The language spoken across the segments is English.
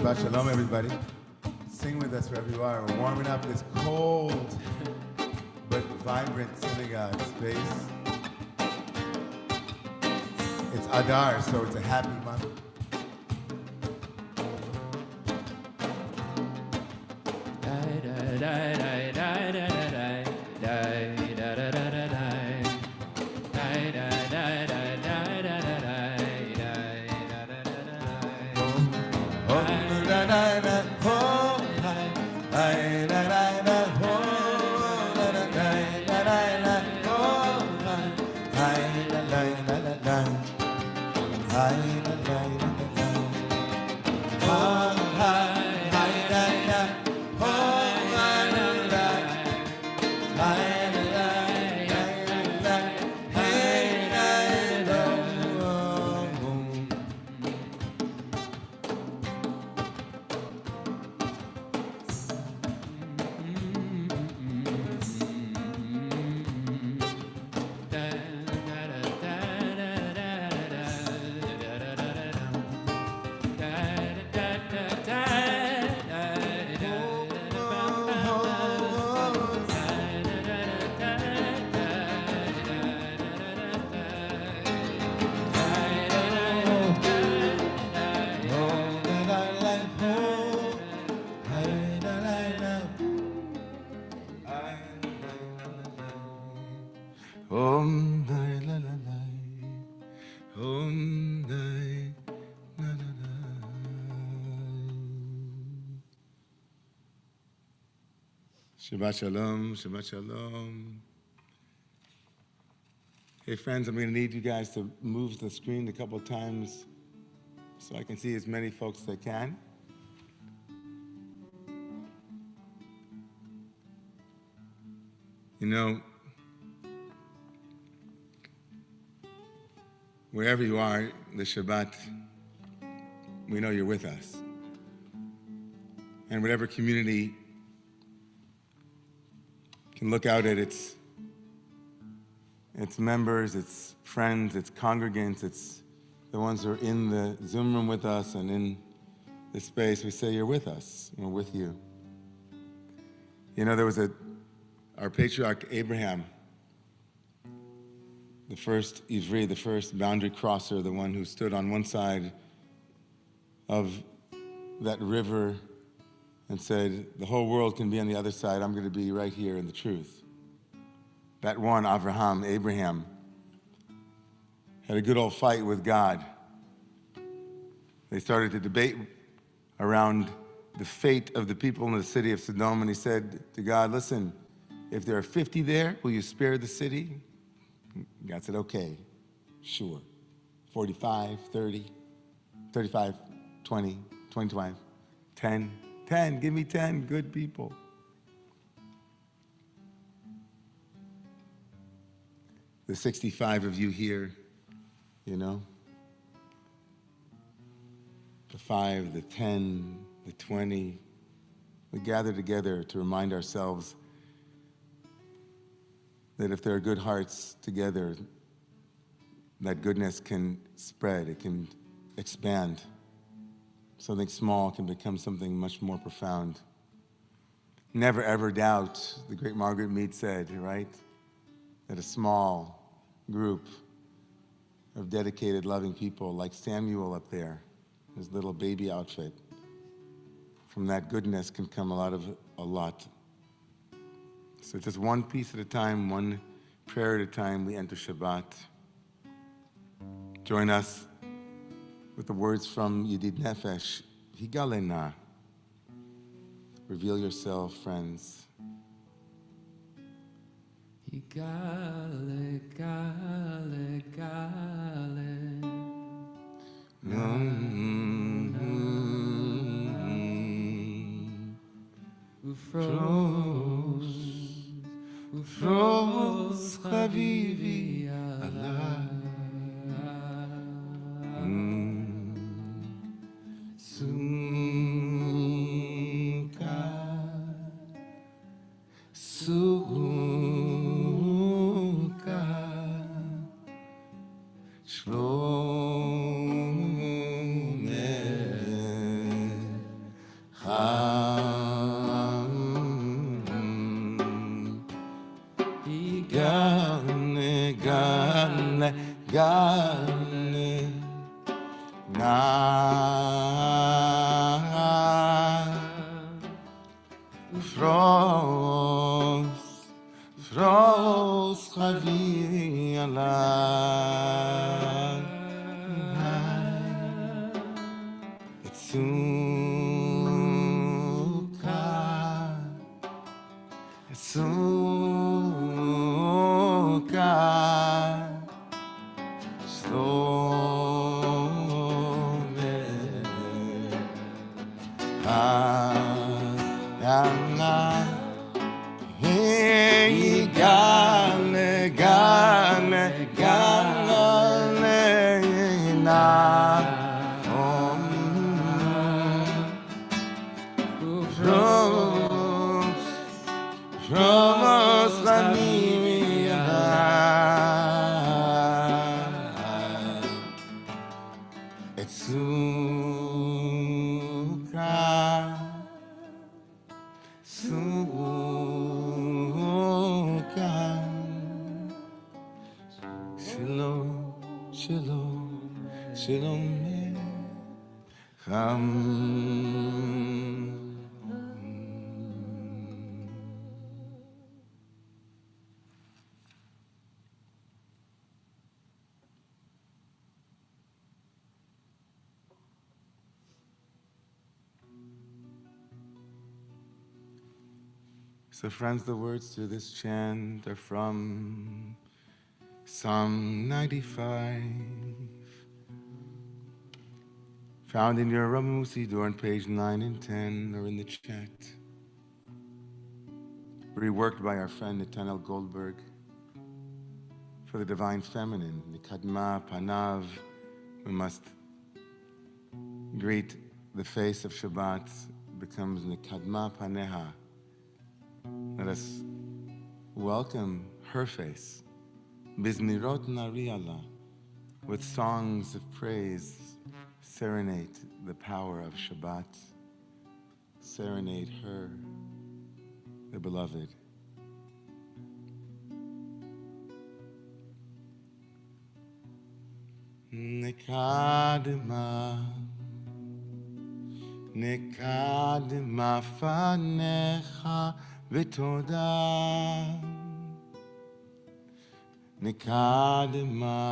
Shabbat Shalom, everybody. Sing with us wherever you are. We're warming up this cold but vibrant synagogue space. It's Adar, so it's a happy month. Shabbat Shalom, Shabbat Shalom. Hey friends, I'm going to need you guys to move the screen a couple times so I can see as many folks as I can. You know, wherever you are this Shabbat, we know you're with us. And whatever community can look out at its members, its friends, its congregants, its the ones who are in the Zoom room with us and in this space, we say you're with us, we're with you. You know, there was our patriarch Abraham, the first Ivri, the first boundary crosser, the one who stood on one side of that river and said, the whole world can be on the other side, I'm going to be right here in the truth. That one, Abraham, had a good old fight with God. They started to debate around the fate of the people in the city of Sodom, and he said to God, listen, if there are 50 there, will you spare the city? God said, okay, sure. 45, 30, 35, 20, 25, 10, 10, give me 10 good people. the 65 of you here, you know, the 5, the 10, the 20, we gather together to remind ourselves that if there are good hearts together, that goodness can spread, it can expand. Something small can become something much more profound. Never ever doubt, the great Margaret Mead said, right? That a small group of dedicated, loving people like Samuel up there, his little baby outfit, from that goodness can come a lot. So just one piece at a time, one prayer at a time, we enter Shabbat. Join us with the words from Yedid Nefesh, Higalena. Reveal yourself, friends. Higale, gale, gale. Ufros, Havivi, Allah. So friends, the words to this chant are from Psalm 95, found in your Romemu Siddur on page 9 and 10, or in the chat. Reworked by our friend Nathaniel Goldberg for the Divine Feminine, Nikadma Panav. We must greet the face of Shabbat, becomes Nikadma Paneha. Let us welcome her face, Bizmirot Nariala, with songs of praise, serenade the power of Shabbat, serenade her, the beloved. Nekadma, Nekadma fanecha v'toda, Nekadma,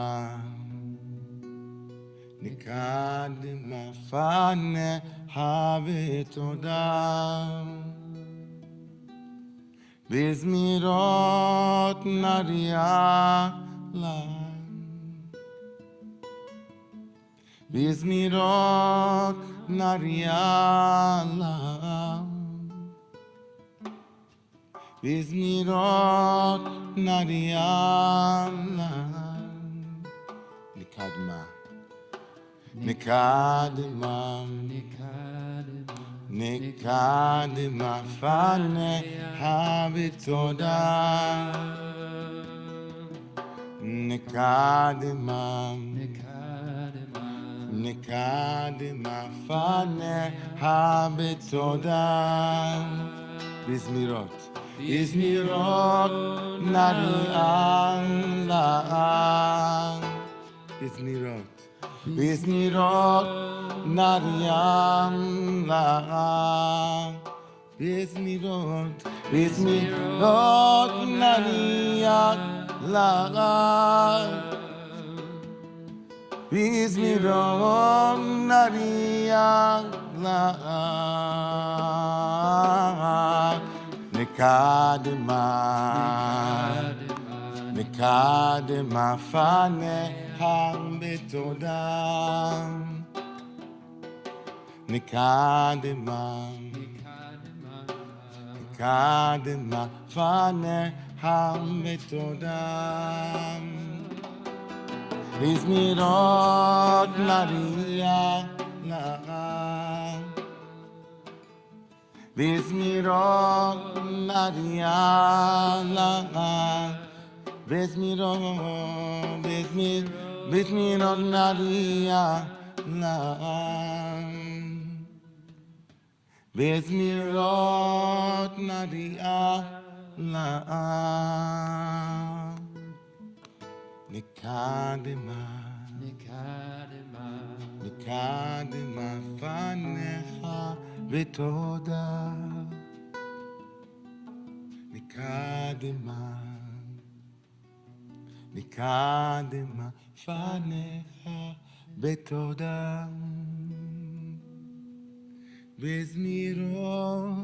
Nekadma fanecha v'toda, Bizmirot nariala, Bizmirot nariala, בזמירות נריאלה נקדמה נקדמה נקדמה פניה בתודה נקדמה נקדמה פניה בתודה בזמירות בזמירות נריאלה בזמירות נריאלה בזמירות נריאלה בזמירות נריאלה נקדמה פניה בתודה נקדמה פניה בתודה בזמירות נריאלה בזמירות נריאלה בזמירות נריאלה בזמירות נריאלה נקדמה פניה בתודה נקדמה פניה בתודה בזמירות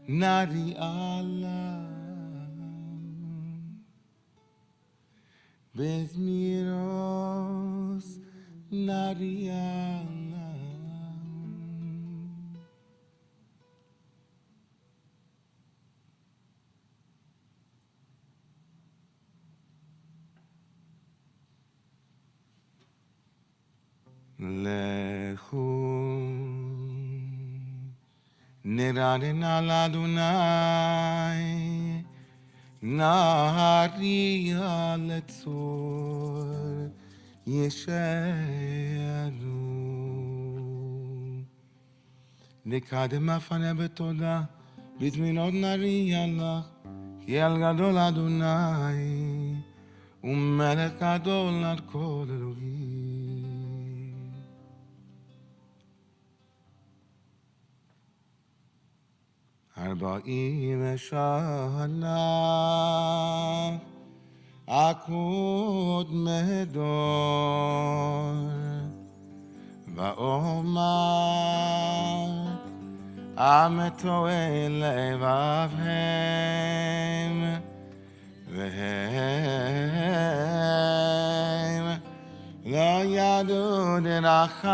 נריאלה בזמירות נריאלה לכו נרננה לאדוני נהריה לצור ישענו נקדמה פניה בתודה בזמירות נריע לך כי אל גדול אדוני ומלך גדול על כל אלוהים 40 שנה עקוד מדור ואומר המתועל לבבהם והם לא ידעו דרכי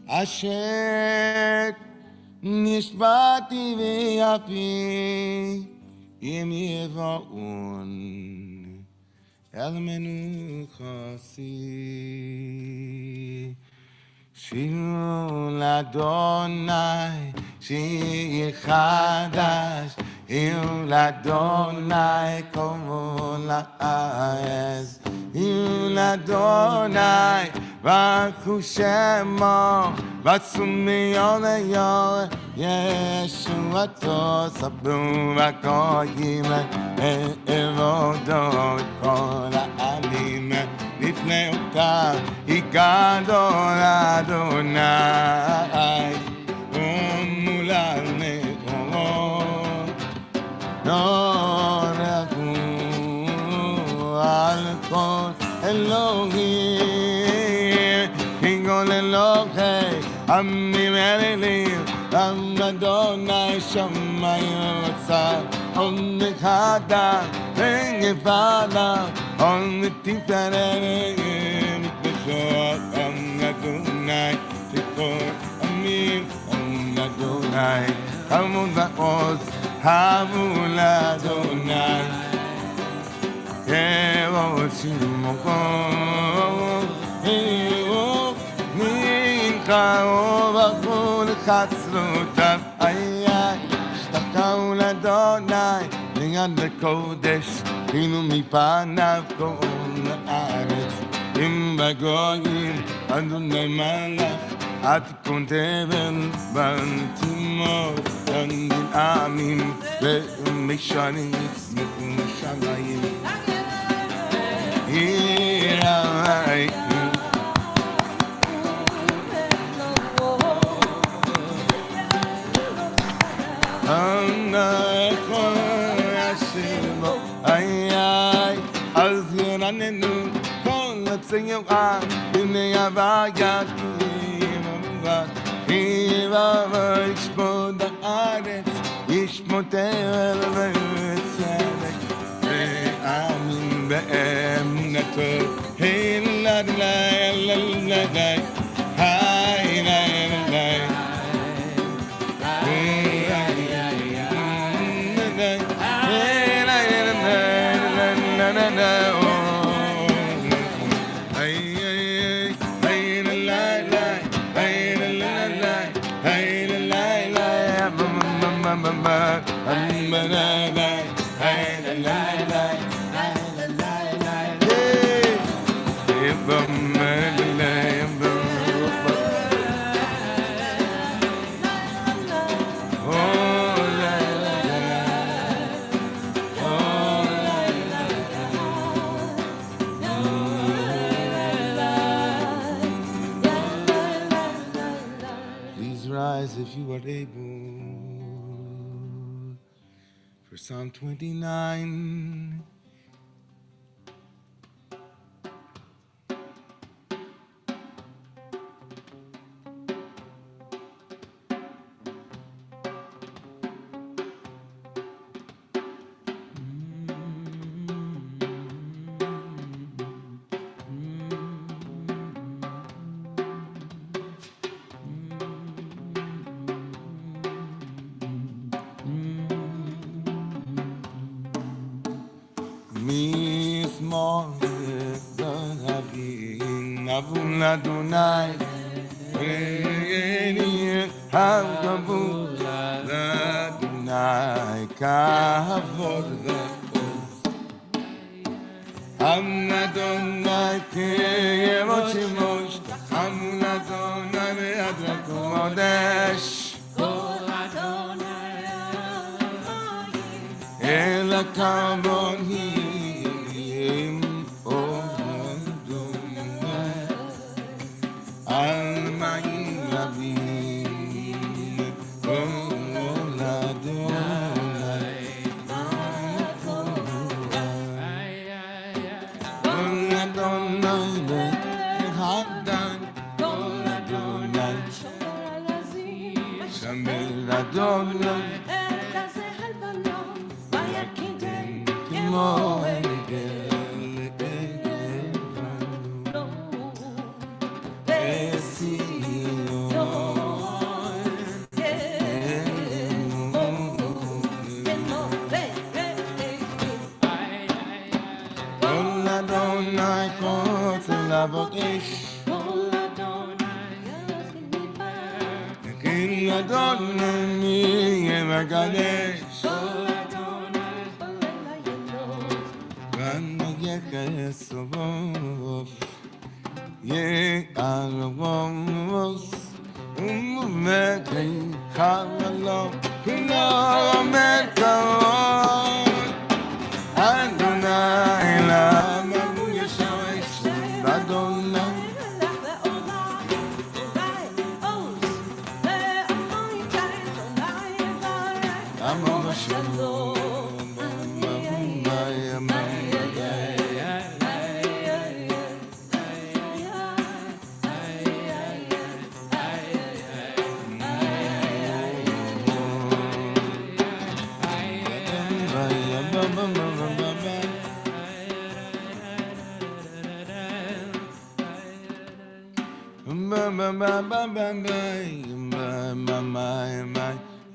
אשר נשבעתי ויפי אם יבואון אל מנוחתי שירו לאדוני שיר חדש שירו לאדוני כל הארץ שירו לאדוני ברכו שמו בצומיון ליור ישועתו סברו בגויים עבודו כל העמים לפני אותה גדול אדוני ומול הנאור לא רגעו על כל אלוהים כל אלוהי עמים אלילים עם אדוני שמיים וצר עום אחד ונפעלה עום תפארת מתבשעות עם אדוני תקור עמים עם אדוני Hamul Oz, Hamul Adonai, Elohimoko, Eo, Minka Ovakul Chatzrotav, Ayay, Shtakau Ladonai, Ningad Kodesh, Inu Mipanav Kol Haaretz, Im Bagoyim, Adonai Malach, Atikon Tevel, Bantimor, Andin Amim, Ve'Mishanim, Shamayim, Hirai, Anako Yashimo, Ayay, Azyananu, Kol Tzayim An, B'nei Avayaki. ישפוט הארץ, ישפוט אל וצדק, ואמין באמונתו, היי Please rise if you are able for Psalm 29. Adonai, Hakavod Adonai, Kavod V'Oz. Ham Adonai K'yevot Shimosh, Ham Adonai Ve'adrak Kodesh. El Kavod Him.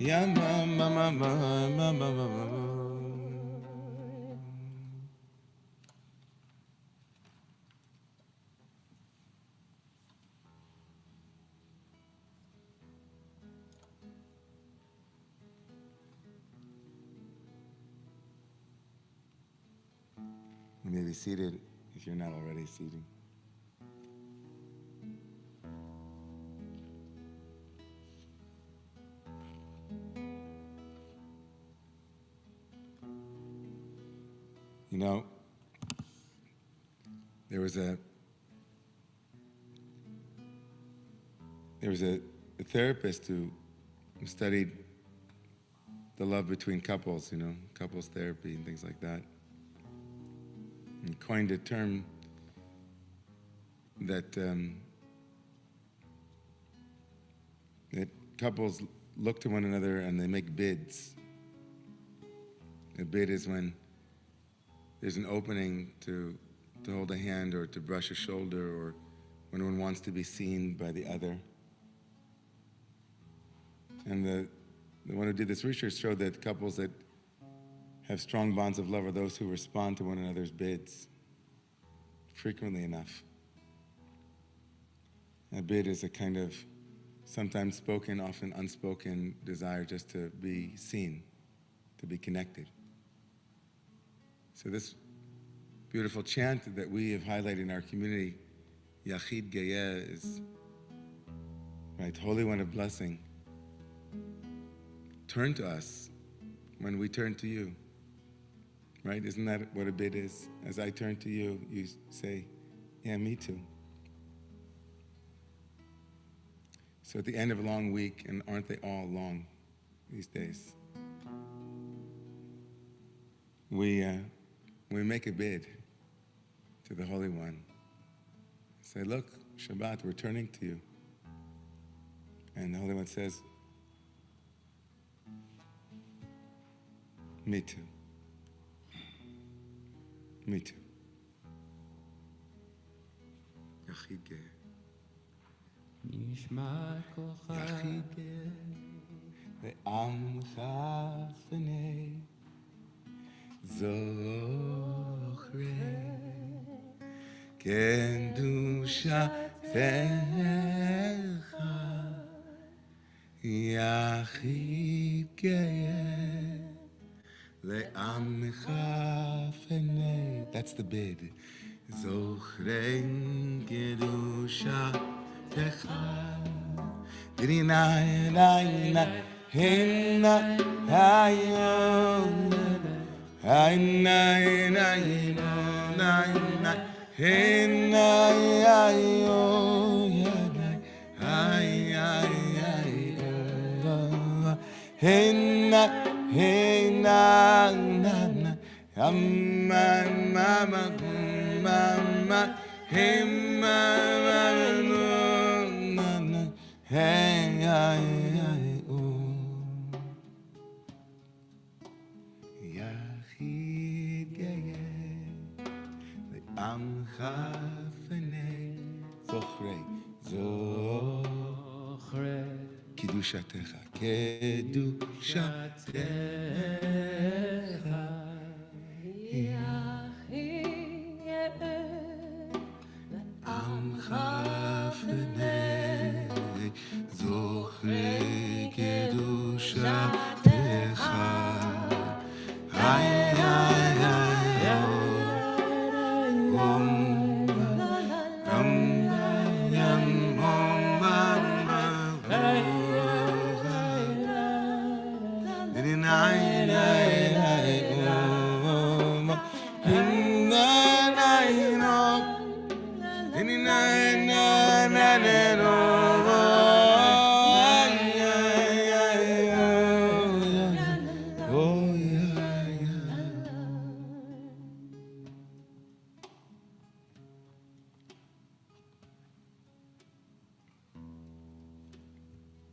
Ya ma ma ma ma ma ma ma ma. You may be seated if you're not already seated. You know, there was a therapist who studied the love between couples, you know, couples therapy and things like that, and coined a term that that couples look to one another and they make bids. A bid is when there's an opening to hold a hand or to brush a shoulder, or when one wants to be seen by the other. And the one who did this research showed that couples that have strong bonds of love are those who respond to one another's bids frequently enough. A bid is a kind of sometimes spoken, often unspoken desire just to be seen, to be connected. So this beautiful chant that we have highlighted in our community, Yachid Geyeh, is, right, Holy One of Blessing. Turn to us when we turn to you, right? Isn't that what a bid is? As I turn to you, you say, yeah, me too. So at the end of a long week, and aren't they all long these days, we make a bid to the Holy One. Say, look, Shabbat, we're turning to you. And the Holy One says, me too. Me too. Yachid Geyeh. נשמע כוחה יחיד ועמך פני זוכרי קדושתך יחיד גאה לעמך פני. That's the bid. זוכרי קדושתך יחיד גאה לעמך פני זוכרי קדושתך קדושתך יחיד גאה לעמך פני זוכרי קדושתך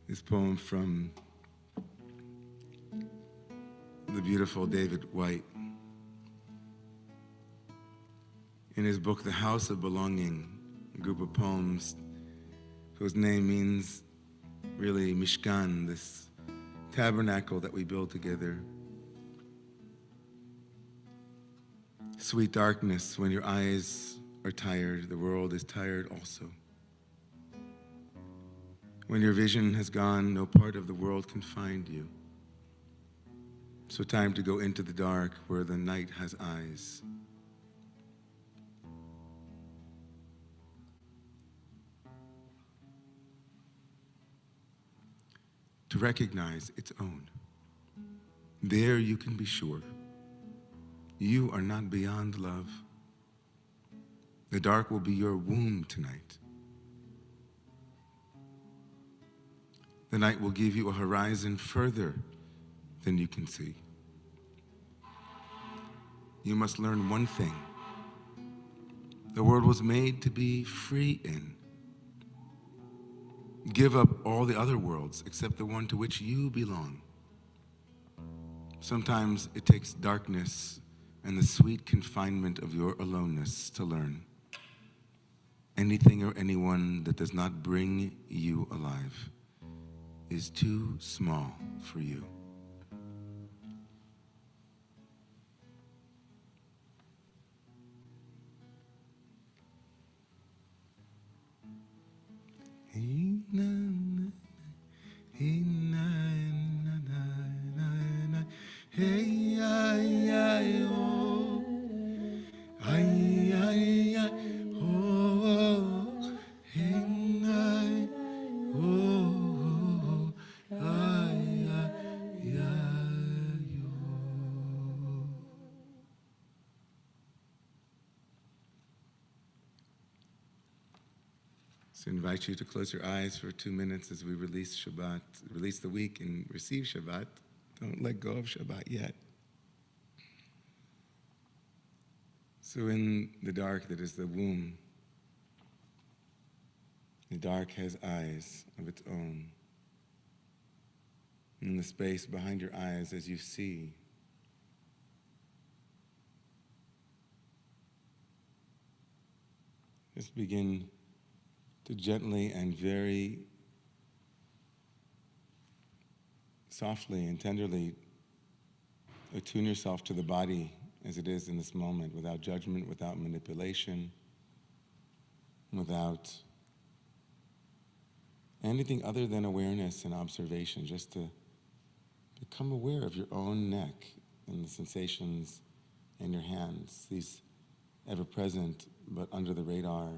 This poem from the beautiful David White. In his book, The House of Belonging, a group of poems whose name means really Mishkan, this tabernacle that we build together. Sweet darkness, when your eyes are tired, the world is tired also. When your vision has gone, no part of the world can find you. So time to go into the dark where the night has eyes. To recognize its own. There you can be sure. You are not beyond love. The dark will be your womb tonight. The night will give you a horizon further than you can see. You must learn one thing. The world was made to be free in. Give up all the other worlds except the one to which you belong. Sometimes it takes darkness and the sweet confinement of your aloneness to learn. Anything or anyone that does not bring you alive is too small for you. Hey, na, na, hey, na, na, na, na, na. Hey, ay, ay, oh. Ay, ay, ay, oh, oh. Hey, na, oh, oh. Ay, ay, ay, oh. So I invite you to close your eyes for 2 minutes as we release Shabbat, release the week and receive Shabbat. Don't let go of Shabbat yet. So in the dark that is the womb, the dark has eyes of its own. In the space behind your eyes as you see, just begin to gently and very softly and tenderly attune yourself to the body as it is in this moment, without judgment, without manipulation, without anything other than awareness and observation, just to become aware of your own neck and the sensations in your hands, these ever-present but under the radar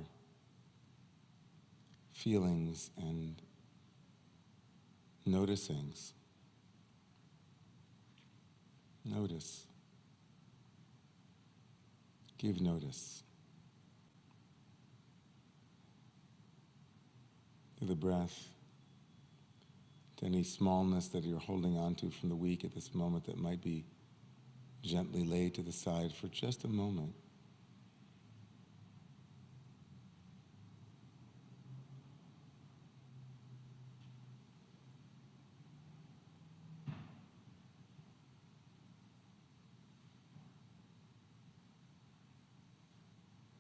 feelings and noticings. Notice. Give notice. To the breath, to any smallness that you're holding on to from the week at this moment that might be gently laid to the side for just a moment.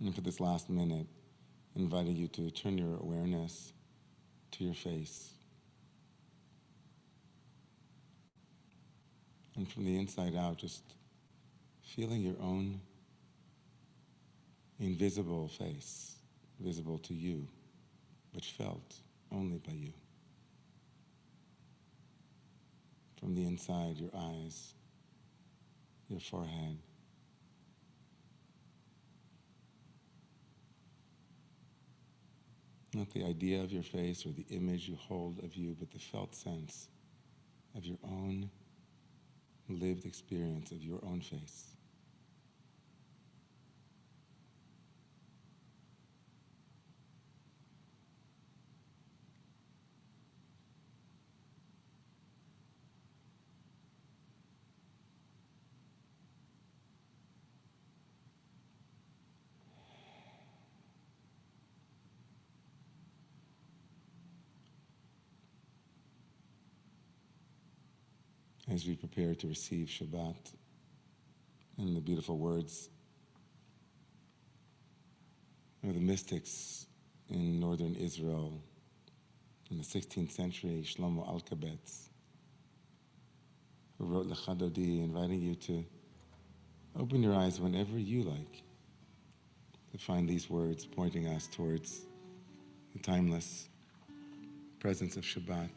And for this last minute, inviting you to turn your awareness to your face. And from the inside out, just feeling your own invisible face, visible to you, but felt only by you. From the inside, your eyes, your forehead, not the idea of your face or the image you hold of you, but the felt sense of your own lived experience of your own face. As we prepare to receive Shabbat and the beautiful words of the mystics in northern Israel in the 16th century, Shlomo Alkabetz, who wrote L'Chadodi, inviting you to open your eyes whenever you like to find these words pointing us towards the timeless presence of Shabbat.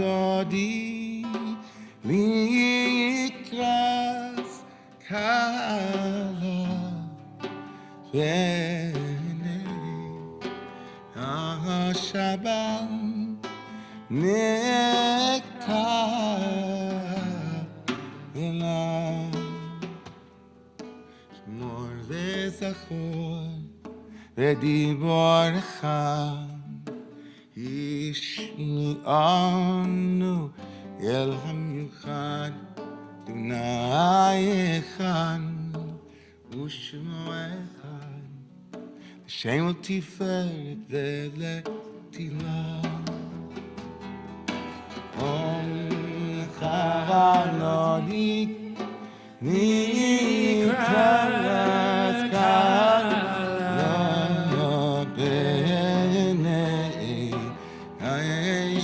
Charadodi likras kala v'nei Shabbat nekala shmor v'zachor v'diborecha Ishmi'anu El HaMiuchad Dunai Echad Ushmo Echad Hashem Tiferet Ve'letila Om Charanodi Nikras Kala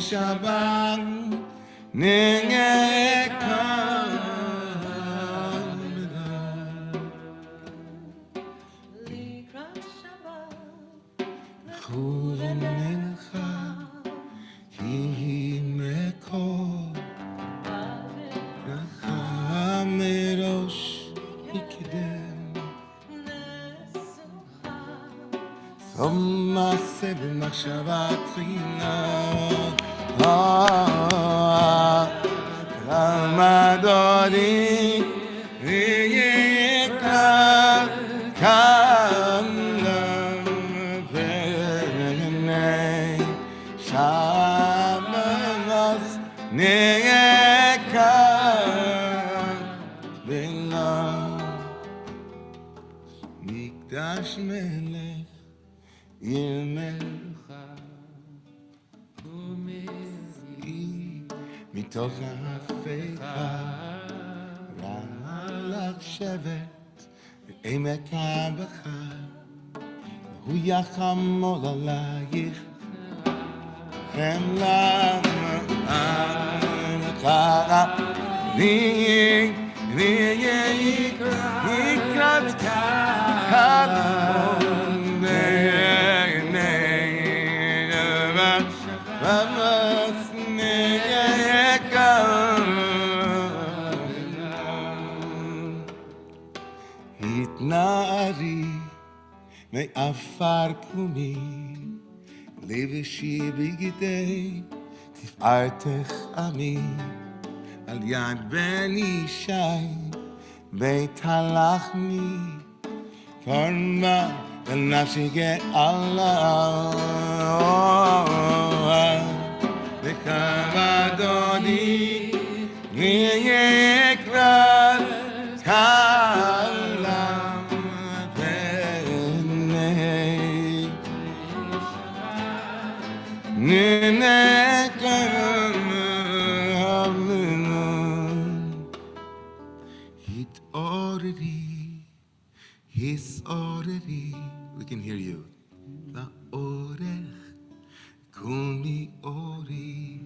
Shabbat Nengekam Likrat Shabbat Chuven Melcha Ki Mekol Racha Merosh Ikidem Soma Sebe Machshavat China Ramadori Yekar Kamlam V'nei Shamanos Nekar V'lam Mikdash Melech Ymelcha מתוך ההפיכה רעלך שבת בעמק הבכה הוא יחמול עלייך חמלה חרה לי יקרת כלום בעיני התנערי מעפר קומי לבשי בגדי תפארתך עמי על יד בן ישי בית הלחמי קורבן לנפשי גאלה וכבדודי ויקרס כלם פני ננקם התעוררי we can hear you לאורך קומי אורי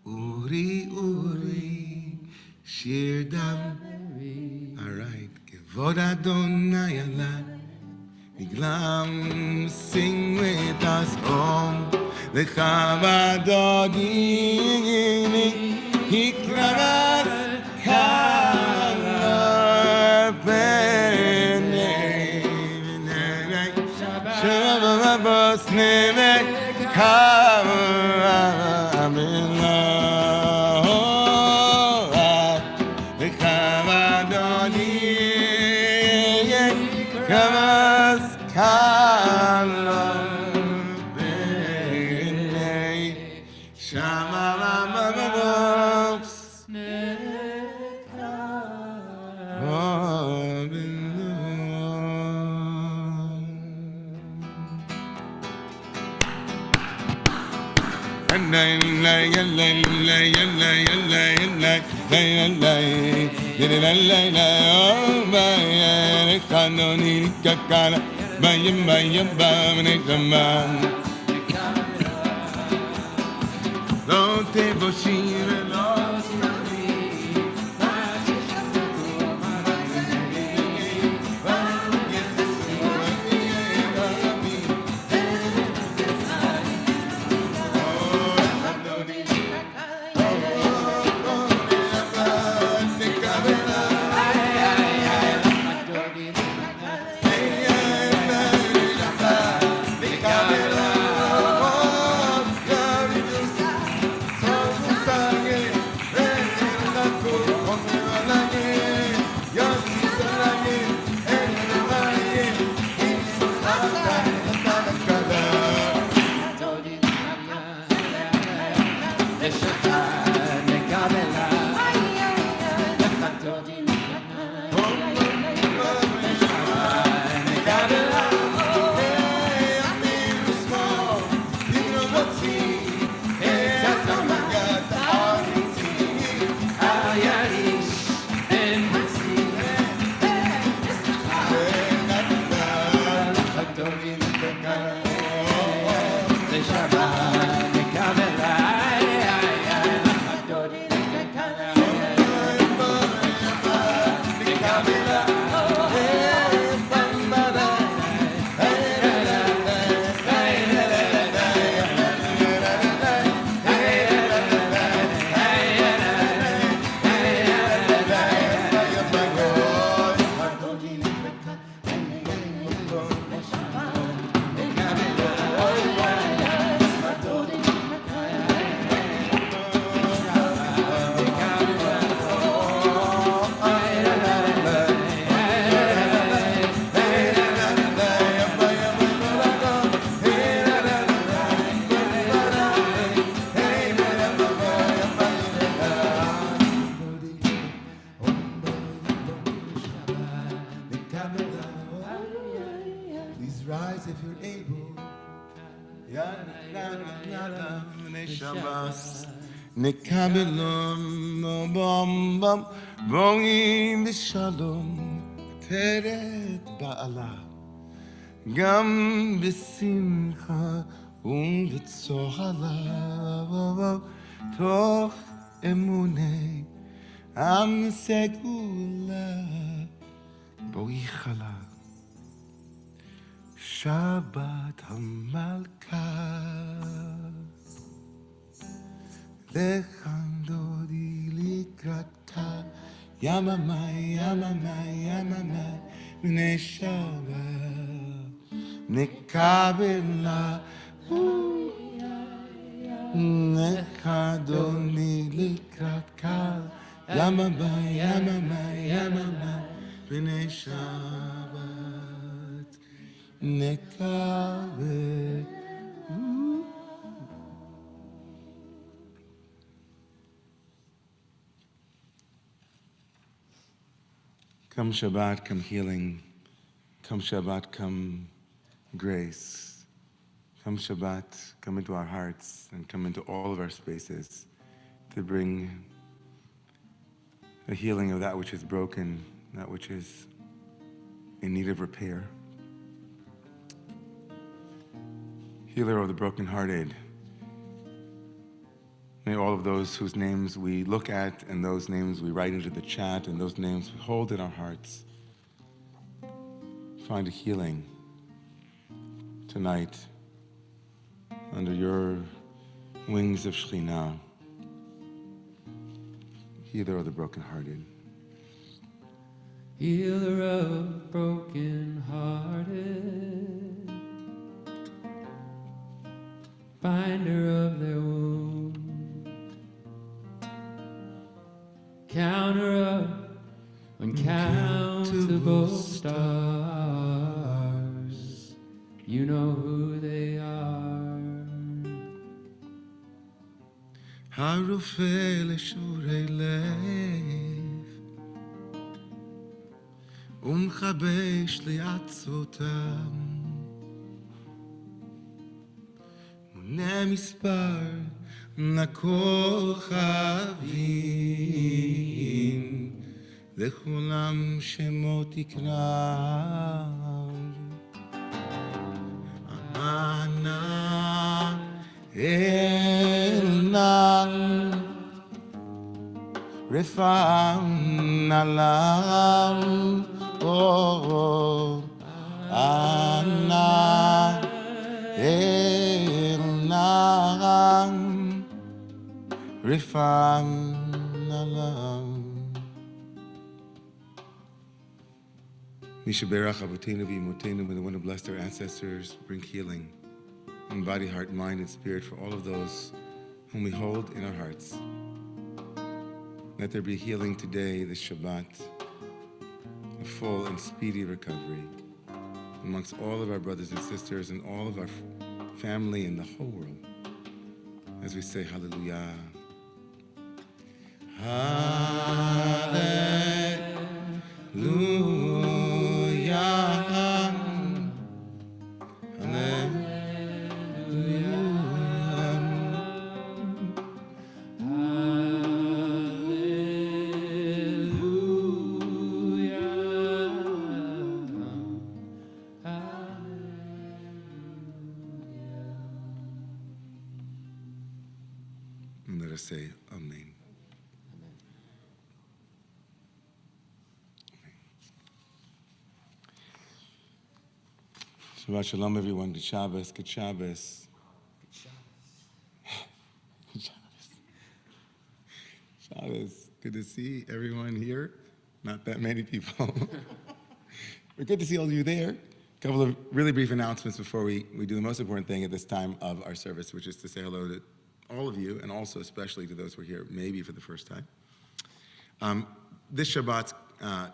אורי אורי שיר דברי alright כבוד אדוני עלי נגלם sing with us all לכבדוני יקרס כלפני שבבוס נמק כבמילה וכבדוני יקרס כלפני שבבוס Please rise if you're able. Nikabelum bom bom bongim b'shalom teret ba'ala gam b'simcha u'v'tzohala toch emunei am segula boichala Shabbat HaMalkah Lechandodi likrata Yamamai, Yamamai, Yamamai B'nei Shabbat Nikabela Lechadoni likrata Yamamai, Yamamai, Yamamai B'nei Shabbat Nekabe. Come Shabbat, come healing. Come Shabbat, come grace. Come Shabbat, come into our hearts and come into all of our spaces to bring the healing of that which is broken, that which is in need of repair. Healer of the brokenhearted. May all of those whose names we look at and those names we write into the chat and those names we hold in our hearts find a healing tonight under your wings of Shekhinah. Healer of the brokenhearted. Healer of broken-hearted, binder of their wound, counter of uncountable stars. You know who they are. Harufe l'shurei lev umchabesh li'atzotam Mune mispar לכל חבין, לכולם שמות יקרא. אנה אלנה, רפאנה לה, אנה אלנה, רפאנה לה. Misha Berach Avotenu V'Imotenu, may the one who blessed our ancestors bring healing in body, heart, mind, and spirit for all of those whom we hold in our hearts. Let there be healing today, this Shabbat, a full and speedy recovery amongst all of our brothers and sisters and all of our family and the whole world as we say Hallelujah. Hallelujah. And let us say Amen. Shabbat Shalom, everyone. Good Shabbos. Good Shabbos. Good Shabbos. Shabbos. Good to see everyone here. Not that many people. But good to see all of you there. A couple of really brief announcements before we do the most important thing at this time of our service, which is to say hello to all of you, and also especially to those who are here maybe for the first time. This Shabbat,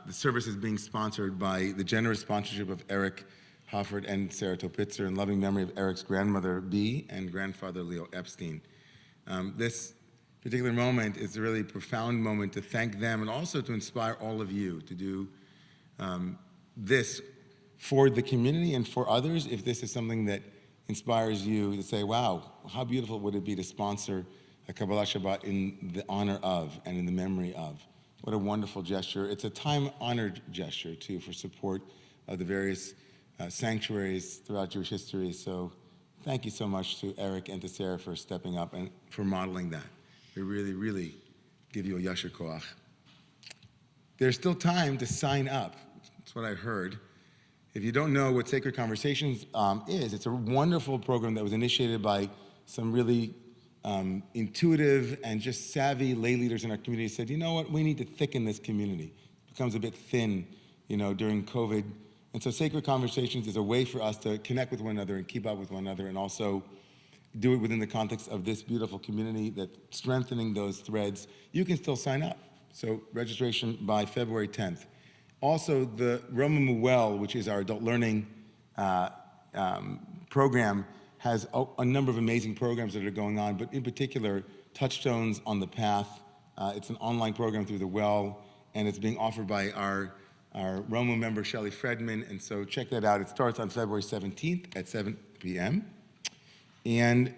the service is being sponsored by the generous sponsorship of Eric Hoffert and Sarah Topitzer in loving memory of Eric's grandmother, Bea, and grandfather, Leo Epstein. This particular moment is a really profound moment to thank them and also to inspire all of you to do this for the community and for others. If this is something that inspires you to say, wow, how beautiful would it be to sponsor a Kabbalat Shabbat in the honor of and in the memory of. What a wonderful gesture. It's a time-honored gesture, too, for support of the various sanctuaries throughout Jewish history. So thank you so much to Eric and to Sarah for stepping up and for modeling that. We really, really give you a yasher koach. There's still time to sign up. That's what I heard. If you don't know what Sacred Conversations is, it's a wonderful program that was initiated by some really intuitive and just savvy lay leaders in our community. Said, you know what, we need to thicken this community. It becomes a bit thin, during COVID. And so Sacred Conversations is a way for us to connect with one another and keep up with one another and also do it within the context of this beautiful community that's strengthening those threads. You can still sign up. So registration by February 10th. Also, the Romemu Well, which is our adult learning program, has a number of amazing programs that are going on, but in particular, Touchstones on the Path. It's an online program through the Well, and it's being offered by our Romemu member, Shelley Fredman, and so check that out. It starts on February 17th at 7 p.m. And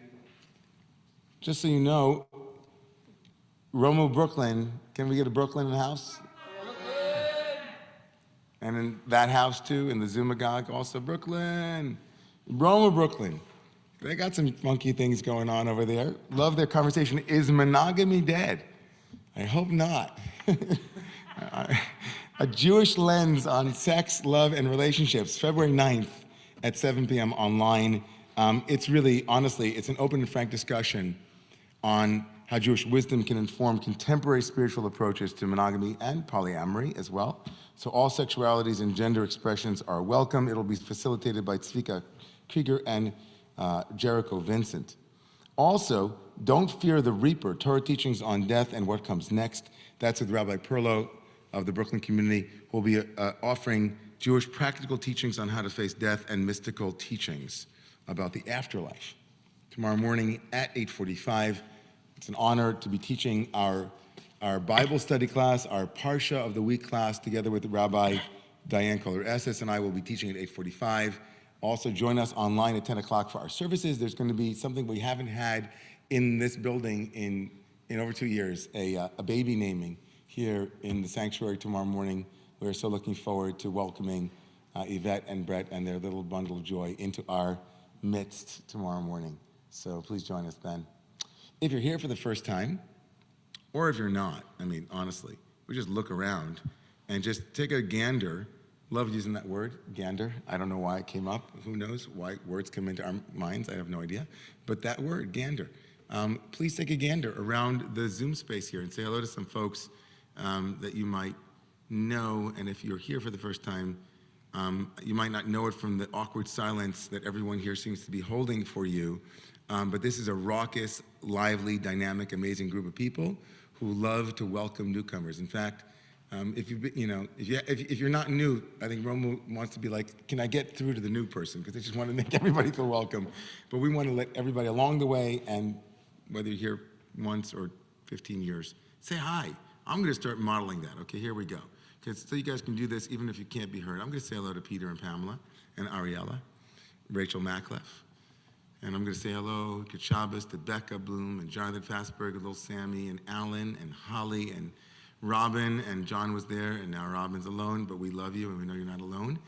just so you know, Romemu Brooklyn, can we get a Brooklyn in the house? And in that house too, in the Zumagog, also Brooklyn. Romemu Brooklyn. They got some funky things going on over there. Love their conversation. Is monogamy dead? I hope not. A Jewish lens on sex, love, and relationships, February 9th at 7 p.m. online. It's really, honestly, it's an open and frank discussion on how Jewish wisdom can inform contemporary spiritual approaches to monogamy and polyamory as well. So all sexualities and gender expressions are welcome. It'll be facilitated by Tzvika Krieger and Jericho Vincent. Also, Don't Fear the Reaper, Torah Teachings on Death and What Comes Next. That's with Rabbi Perlow of the Brooklyn community, who will be offering Jewish practical teachings on how to face death and mystical teachings about the afterlife. Tomorrow morning at 8:45, it's an honor to be teaching our Bible study class, our Parsha of the Week class, together with Rabbi Diane Kohler-Esses, and I will be teaching at 8:45. Also, join us online at 10 o'clock for our services. There's going to be something we haven't had in this building in over 2 years, a baby naming here in the sanctuary tomorrow morning. We're so looking forward to welcoming Yvette and Brett and their little bundle of joy into our midst tomorrow morning. So please join us then. If you're here for the first time, or if you're not, I mean, honestly, we just look around and just take a gander. Love using that word, gander. I don't know why it came up. Who knows why words come into our minds? I have no idea. But that word, gander. Please take a gander around the Zoom space here and say hello to some folks that you might know. And if you're here for the first time, you might not know it from the awkward silence that everyone here seems to be holding for you. But this is a raucous, lively, dynamic, amazing group of people who love to welcome newcomers. In fact, if you're not new, I think Romemu wants to be like, can I get through to the new person? Because they just want to make everybody feel welcome. But we want to let everybody along the way, and whether you're here once or 15 years, say hi. I'm going to start modeling that. Okay, here we go. So you guys can do this even if you can't be heard. I'm going to say hello to Peter and Pamela and Ariella, Rachel Maclef. And I'm going to say hello, Good Shabbos, to Becca Bloom and Jonathan Fassberg, and little Sammy and Alan and Holly and Robin, and John was there, and now Robin's alone, but we love you and we know you're not alone.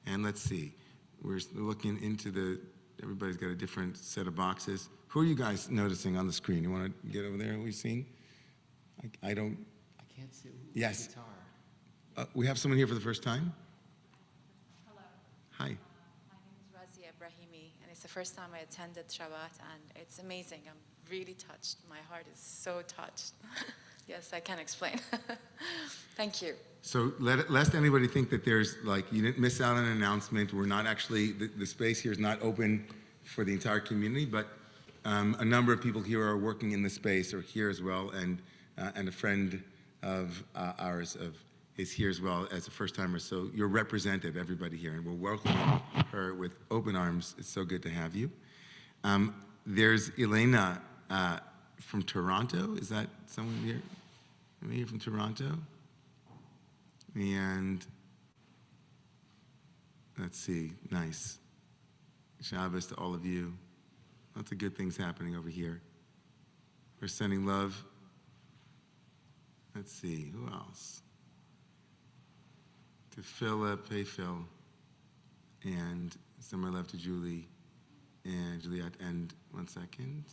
And let's see, we're looking into everybody's got a different set of boxes. Who are you guys noticing on the screen? You want to get over there? Who are we seeing? I don't. I can't see. Yes. Guitar. We have someone here for the first time. Hello. Hi. My name is Razia Brahimi, and it's the first time I attended Shabbat, and it's amazing. I'm really touched. My heart is so touched. Yes, I can explain. Thank you. So lest anybody think that there's, you didn't miss out on an announcement. We're not actually, the space here is not open for the entire community, but a number of people here are working in the space or here as well, and a friend of ours is here as well as a first-timer. So you're represented, everybody here, and we're welcoming her with open arms. It's so good to have you. There's Elena from Toronto. Is that someone here? Anyone here from Toronto? And let's see, nice. Shabbos to all of you. Lots of good things happening over here. We're sending love. Let's see, who else? To Philip, hey Phil. And send my love to Julie and Juliet. And one second.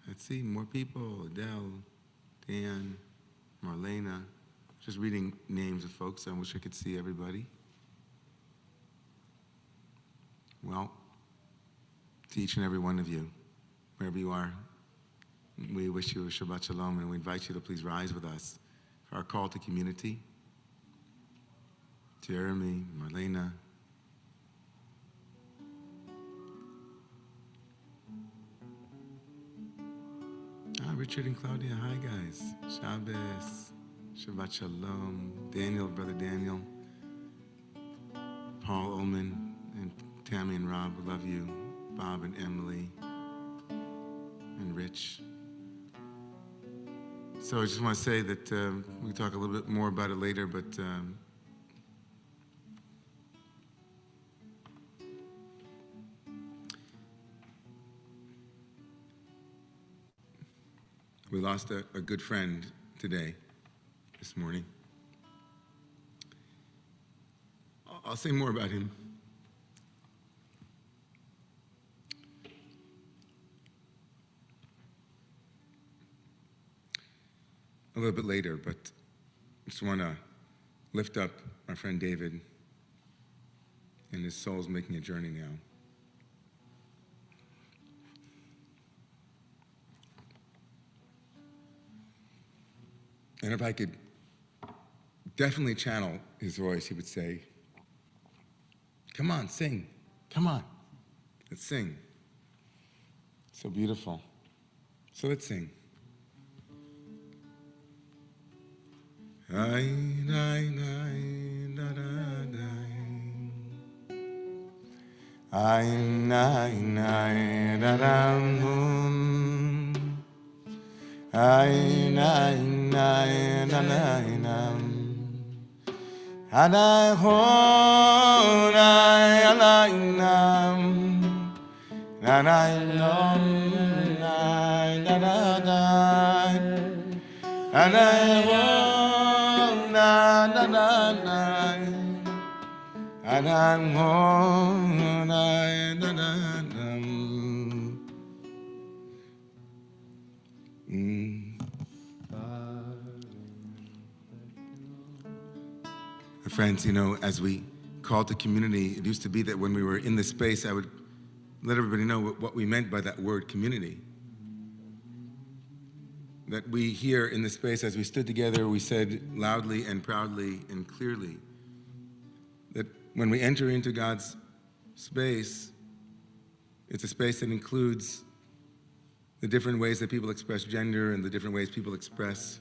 Let's see, more people. Adele, Dan, Marlena. Just reading names of folks. I wish I could see everybody. Well, to each and every one of you, wherever you are, we wish you a Shabbat Shalom, and we invite you to please rise with us for our call to community. Jeremy, Marlena. Richard and Claudia, hi guys. Shabbos, Shabbat Shalom. Daniel, brother Daniel. Paul Ullman and Tammy and Rob, we love you. Bob and Emily and Rich. So I just want to say that we can talk a little bit more about it later, but we lost a good friend today, this morning. I'll say more about him. A little bit later, but I just want to lift up my friend David, and his soul's making a journey now. And if I could definitely channel his voice, he would say, come on, sing, come on, let's sing. So beautiful. So let's sing. Ay, ay, ay, da, da, da. Ay, ay, ay, da, da, boom. Ay, ay, ay, da, da, da. Adai, hon, ay, ay, ay, na na no na na na na and I want na na na na and I want na na na na. Friends, you know, as we called to community, it used to be that when we were in this space, I would let everybody know what we meant by that word community. That we here in this space, as we stood together, we said loudly and proudly and clearly that when we enter into God's space, it's a space that includes the different ways that people express gender and the different ways people express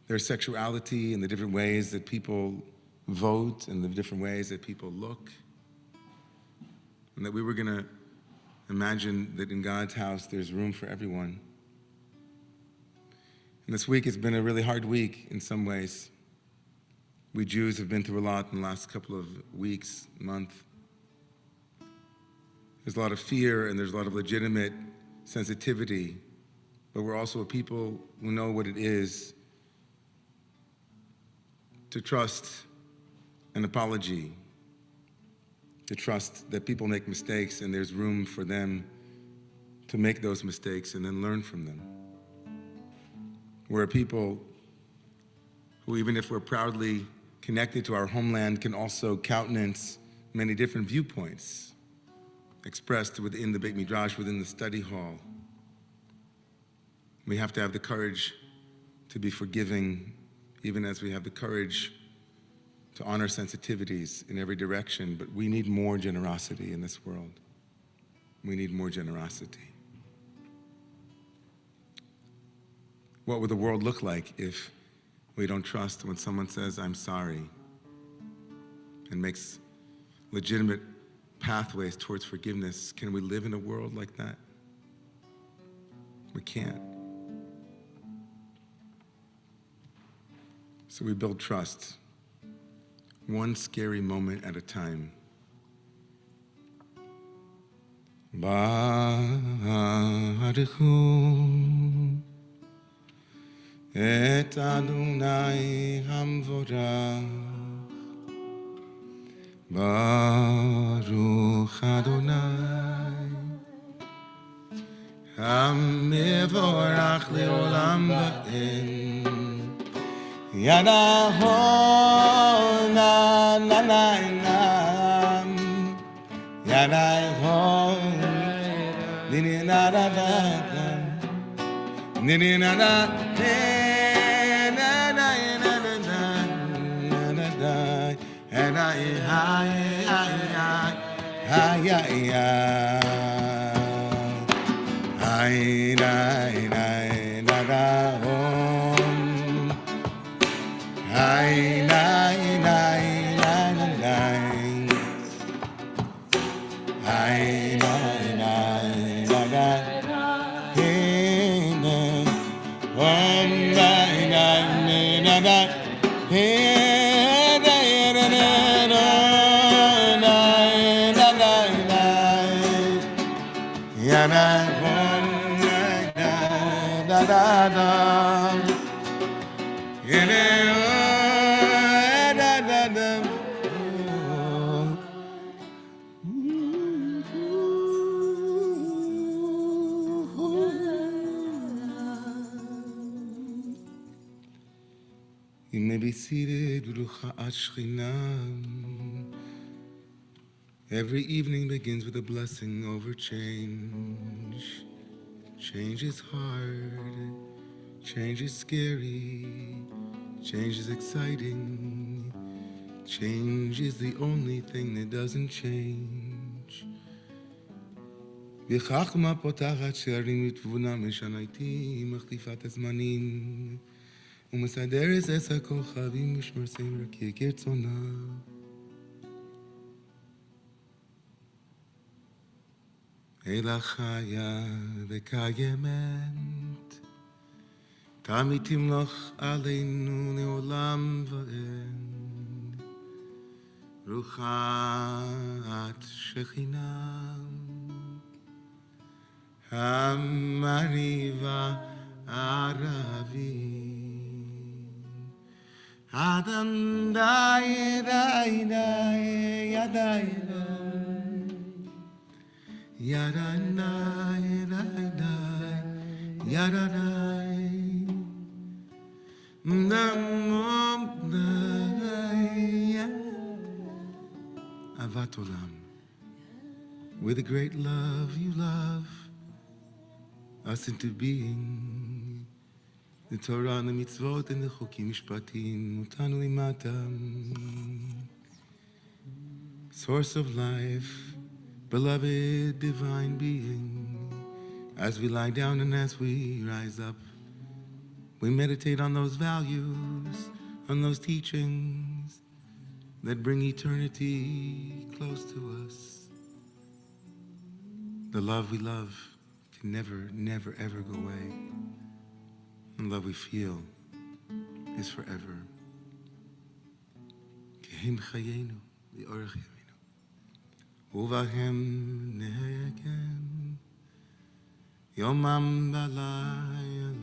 their sexuality and the different ways that people vote and the different ways that people look. And that we were going to imagine that in God's house there's room for everyone. And this week has been a really hard week in some ways. We Jews have been through a lot in the last couple of weeks, month. There's a lot of fear and there's a lot of legitimate sensitivity, but we're also a people who know what it is to trust an apology, to trust that people make mistakes and there's room for them to make those mistakes and then learn from them. We're a people who, even if we're proudly connected to our homeland, can also countenance many different viewpoints expressed within the Beit Midrash, within the study hall. We have to have the courage to be forgiving, even as we have the courage to honor sensitivities in every direction, but we need more generosity in this world. We need more generosity. What would the world look like if we don't trust when someone says, I'm sorry, and makes legitimate pathways towards forgiveness? Can we live in a world like that? We can't. So we build trust, one scary moment at a time. Baruchu et Adonai Hamvorach, Baruch Adonai Hamivorach leolam va'ed. Yadaho na na na na Yadaho Nini na na na Nini na na na na na na na na and Ay, nay, nay, nay, nay. Ay, nay, nay, nay, nay. Hey, nay. Oh, nay, nay, nay, nay, nay. Hey, nay, nay, nay, nay, nay, nay, nay. Yeah, nay, oh, nay, nay, da, da, da. Yeah, nay, oh. You may be seated, every evening begins with a blessing over change. Change is hard, change is scary, change is exciting. Change is the only thing that doesn't change. בחכמה פותחת שערים ותבונה משנה איתי מחליפת הזמנים ומסדרת את הכוכבים ושמרסים רק כרצונה. אלא חיה וקיימת תמיד תמלוך עלינו לעולם ועד רוחת שכינה Amariva Aravi Adam Dai Dai Dai Yadai Yadai Dai Dai Yadai Namom Dai Avat Olam. With a great love you love us into being. The Torah and the mitzvot and the chokim mishpatim utanu limatam. Source of life, beloved divine being. As we lie down and as we rise up, we meditate on those values, on those teachings that bring eternity close to us. The love we love can never, never, ever go away. And love we feel is forever. Kehem chayenu li'orech yaminu, uvahem nehem yomam balaylam.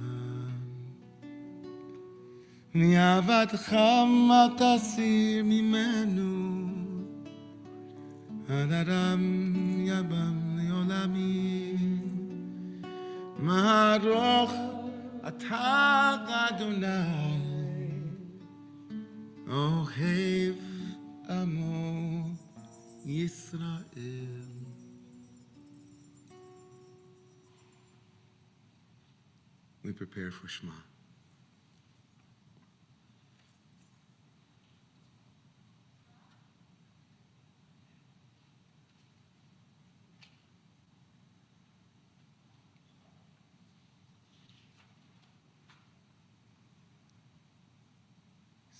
Mi'avatcham al tasir mimenu, adaram yabam li'olamim. Maharoch atag Adonai, Ohev Amo Yisrael. We prepare for Shema.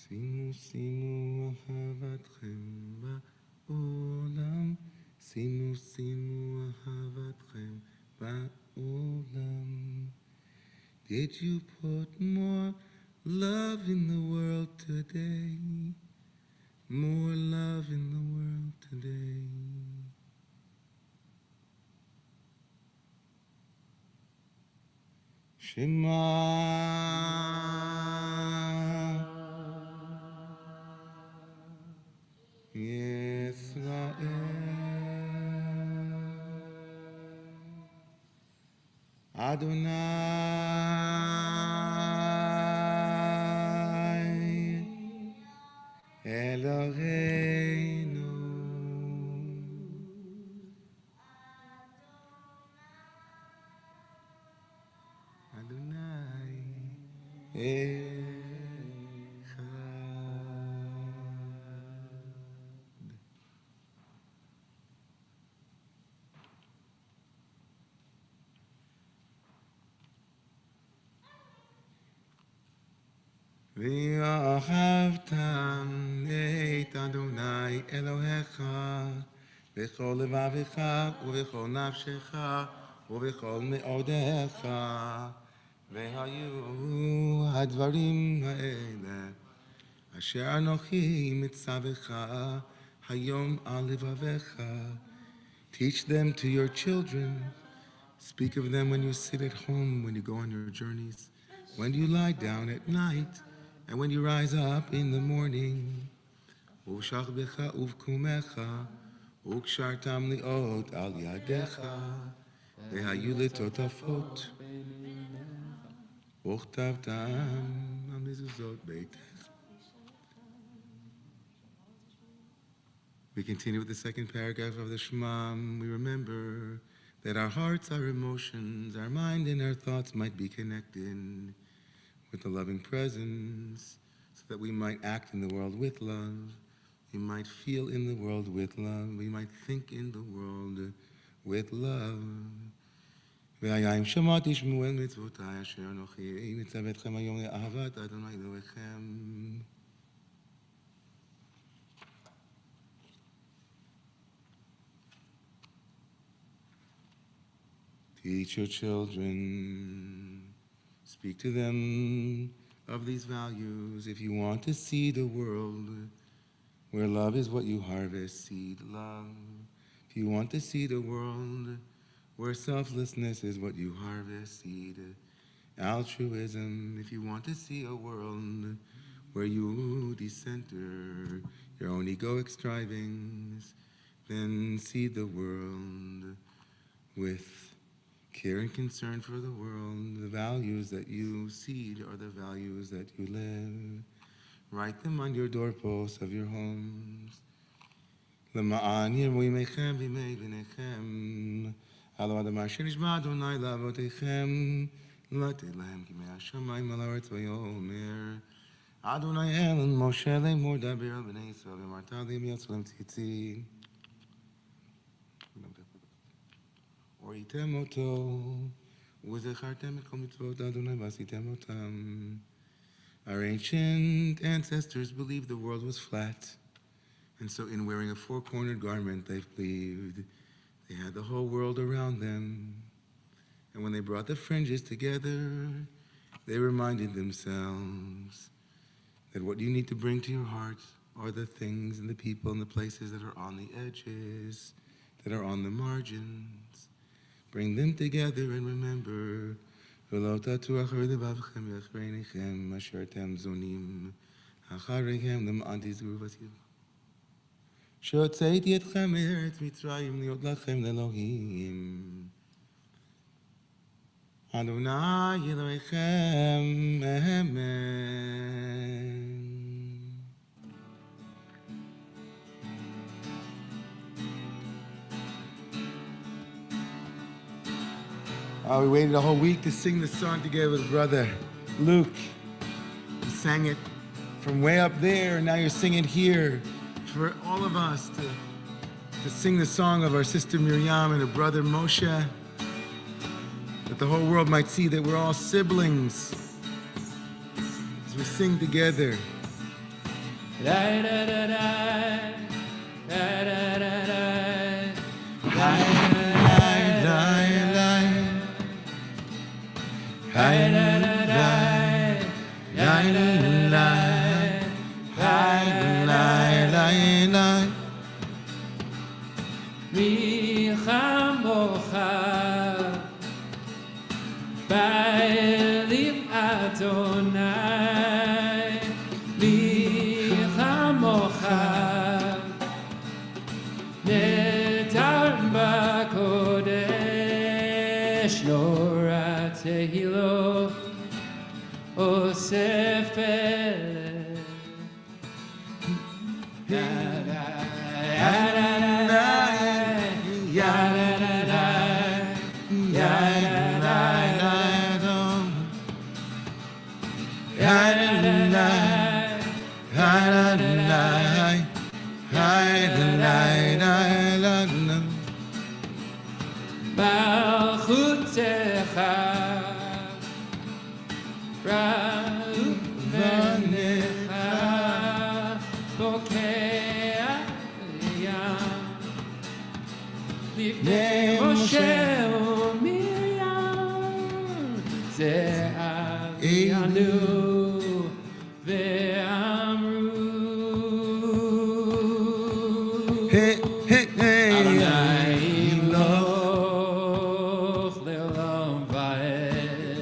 שימו שימו אהבתכם בעולם, שימו שימו אהבתכם בעולם. Did you put more love in the world today? More love in the world today. Shema Yisrael Adonai Eloheinu Adonai Echad. ואהבת את אדוני אלוהיך בכל לבבך ובכל נפשך ובכל מאודיך, והיו הדברים האלה אשר אנוכי מצווך היום על לבביך. Teach them to your children. Speak of them when you sit at home, when you go on your journeys, when you lie down at night, and when you rise up in the morning. ובשכבך ובקומך, וקשרתם לאות על ידיך, והיו לטוטפות, וכתבתם על מזוזות ביתך. We continue with the second paragraph of the Shema. We remember that our hearts, our emotions, our mind, and our thoughts might be connected with the loving presence, so that we might act in the world with love, we might feel in the world with love, we might think in the world with love. והיה אם שמע תשמעו אל מצוותי אשר אנוכי מצווה אתכם היום לאהבת אדוני אלוהיכם. Teach your children. Speak to them of these values. If you want to see the world where love is what you harvest, seed love. If you want to see the world where selflessness is what you harvest, seed. Altruism, if you want to see a world where you decenter your own egoic strivings, then seed the world with care and concern for the world. The values that you seed are the values that you live. Write them on your doorposts of your homes. למען יראו ימיכם וימי בניכם, על האדמה אשר נשבע אדוני לאבותיכם, לתת להם כימי השמיים על הארץ ויאמר, אדוני אל משה לאמור דבר על בני ישראל ואמרת להם יצאו להם ציצי. וראיתם אותו, וזכרתם את כל מצוות אדוני ועשיתם אותם. Our ancient ancestors believed the world was flat, and so in wearing a four-cornered garment they believed they had the whole world around them. And when they brought the fringes together, they reminded themselves that what you need to bring to your heart are the things and the people and the places that are on the edges, that are on the margins. Bring them together and remember, ולא תטו אחרי לבבכם ואחרי עיניכם, אשר אתם זונים אחריהם למען תזכרו ותראו. שהוצאתי אתכם מארץ מצרים להיות לכם לאלוהים. אדוני אלוהיכם, אמן. We waited a whole week to sing the song together with brother Luke. He sang it from way up there, and now you're singing it here for all of us to sing the song of our sister Miriam and her brother Moshe, that the whole world might see that we're all siblings as we sing together.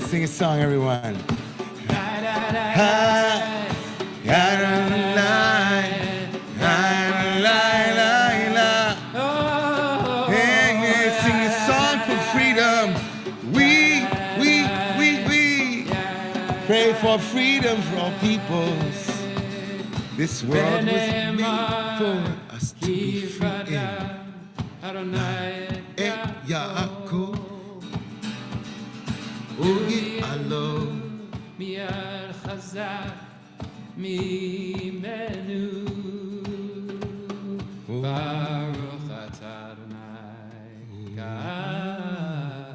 Sing a song, everyone. Sing a song for freedom. We pray for freedom for all peoples. This world was made for us to be free in. Yaakov. Ugi alo mi'ar chazak mimenu Baruch atah Adonai Ka'al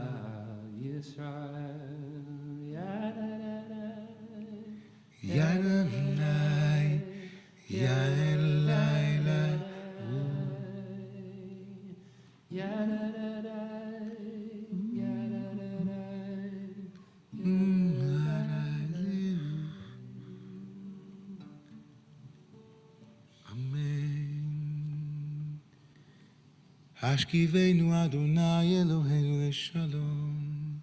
Yisrael Yadadai Yadadai Yadadai השכיבנו אדוני אלוהינו לשלום,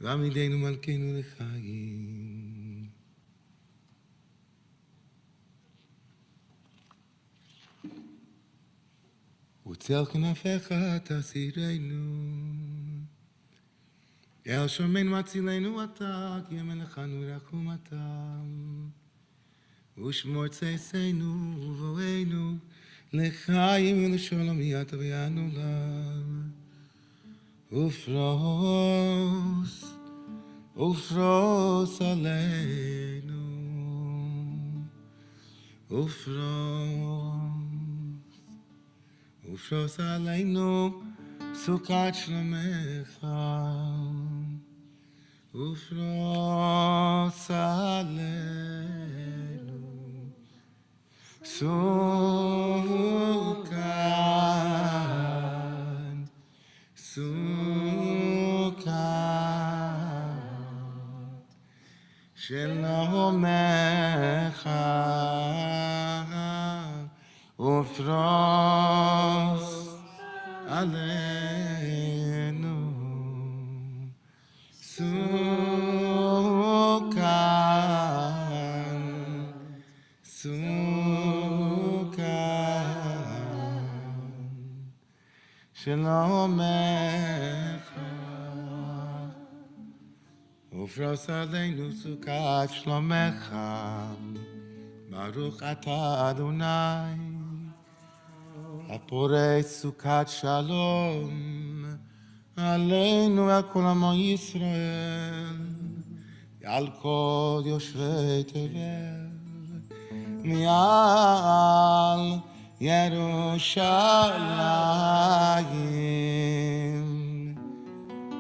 ועמידנו מלכנו לחיים. וצל כנפיך תסירנו, אל שומנו הצילנו אתה, כי המלכנו רחומתם. ושמור צאצאנו ובואנו לחיים ולשלום יעטה ויענו להם. ופרוס עלינו, ופרוס עלינו סוכת שלומך. ופרוס עלינו סוכת שלומך. ופרוס עלינו שלומך. ופרוס עלינו סוכת שלומך. ברוך אתה אדוני הפורץ סוכת שלום עלינו ועל כל עמו ישראל, ועל כל יושבי תבל, מעל ירושלים.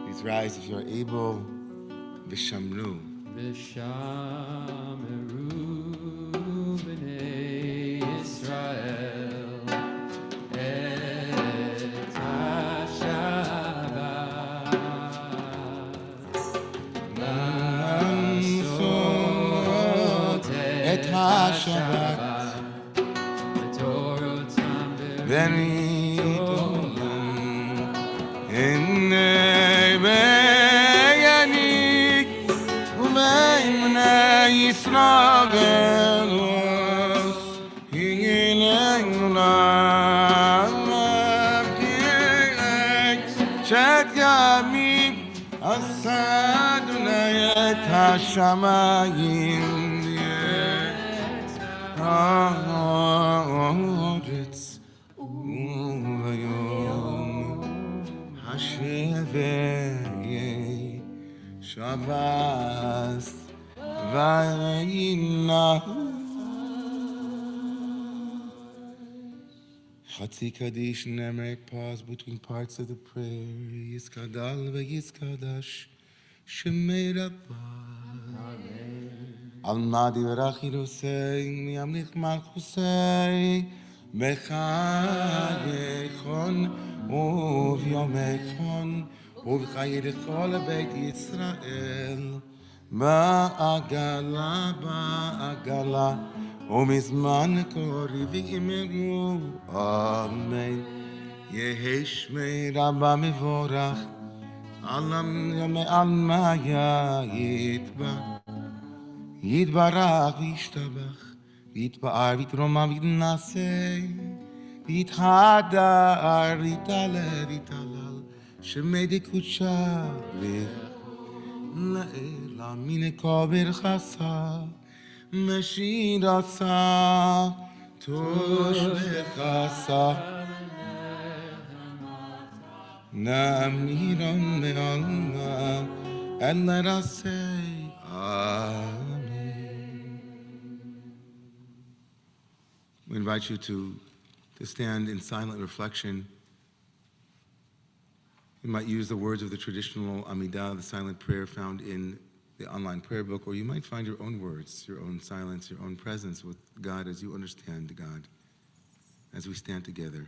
Please rise if you are able. ושמרו. ושמרו בני ישראל את השבת, לעשות את השבת בתורותם ומידותיהם. הנה בעיני ובעיני ישראל הננו להבקיע שת ימים עשה אדוני את השמיים ואת הארץ, וביום השביעי שבת וינהו. Chatzi Kaddish, Nemeric pause between parts of the prayer. Yiskadal v'yiskadash, Shemei Rabbah. Almadi v'rachi rosei, miyamlich malchusei, b'chayechon uvyomechon, ובחייך לבית ישראל, בעגלה, ומזמן קורי ואמרו, אמן. יהי שמי רבה מבורך, על מה יתברך וישתבח, ויתפאר ויתרומם ויתנשא, ויתהדר ויתעלה ויתהלל, שמי דקודשה לעילה מן כובד חסה, משיר עשה תושבך נמירון מעלמה אלא רסי Amen. We invite you to stand in silent reflection. You might use the words of the traditional Amidah, the silent prayer found in the online prayer book, or you might find your own words, your own silence, your own presence with God as you understand God, as we stand together.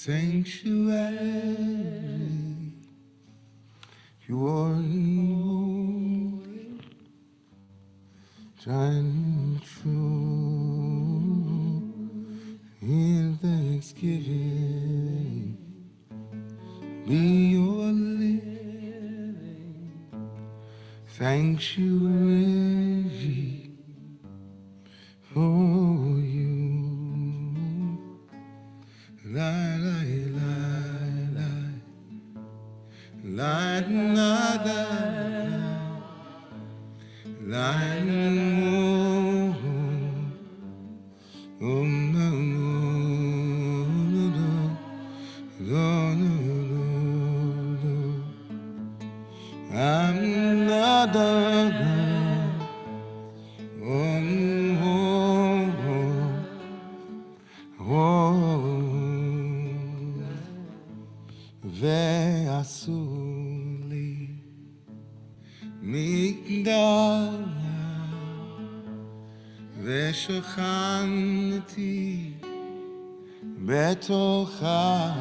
sanctuary, pure and holy, and true, in thanksgiving, be your living sanctuary for you. La la la la la la la la ועשו לי מגדל ושכנתי בתוכה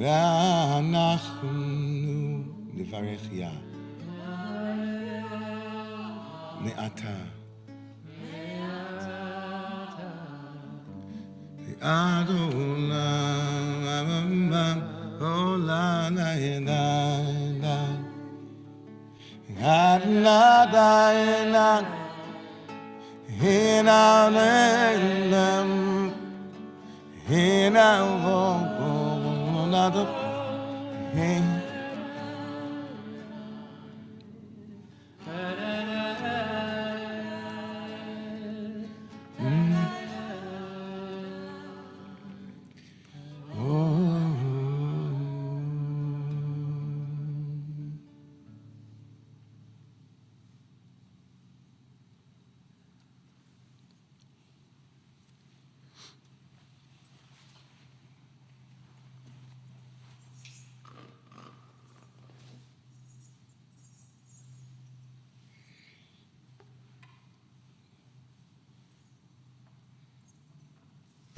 ואנחנו נברך יה מעתה עד עולם עולם עיניים עד נדיים הנה נלם הנה נדב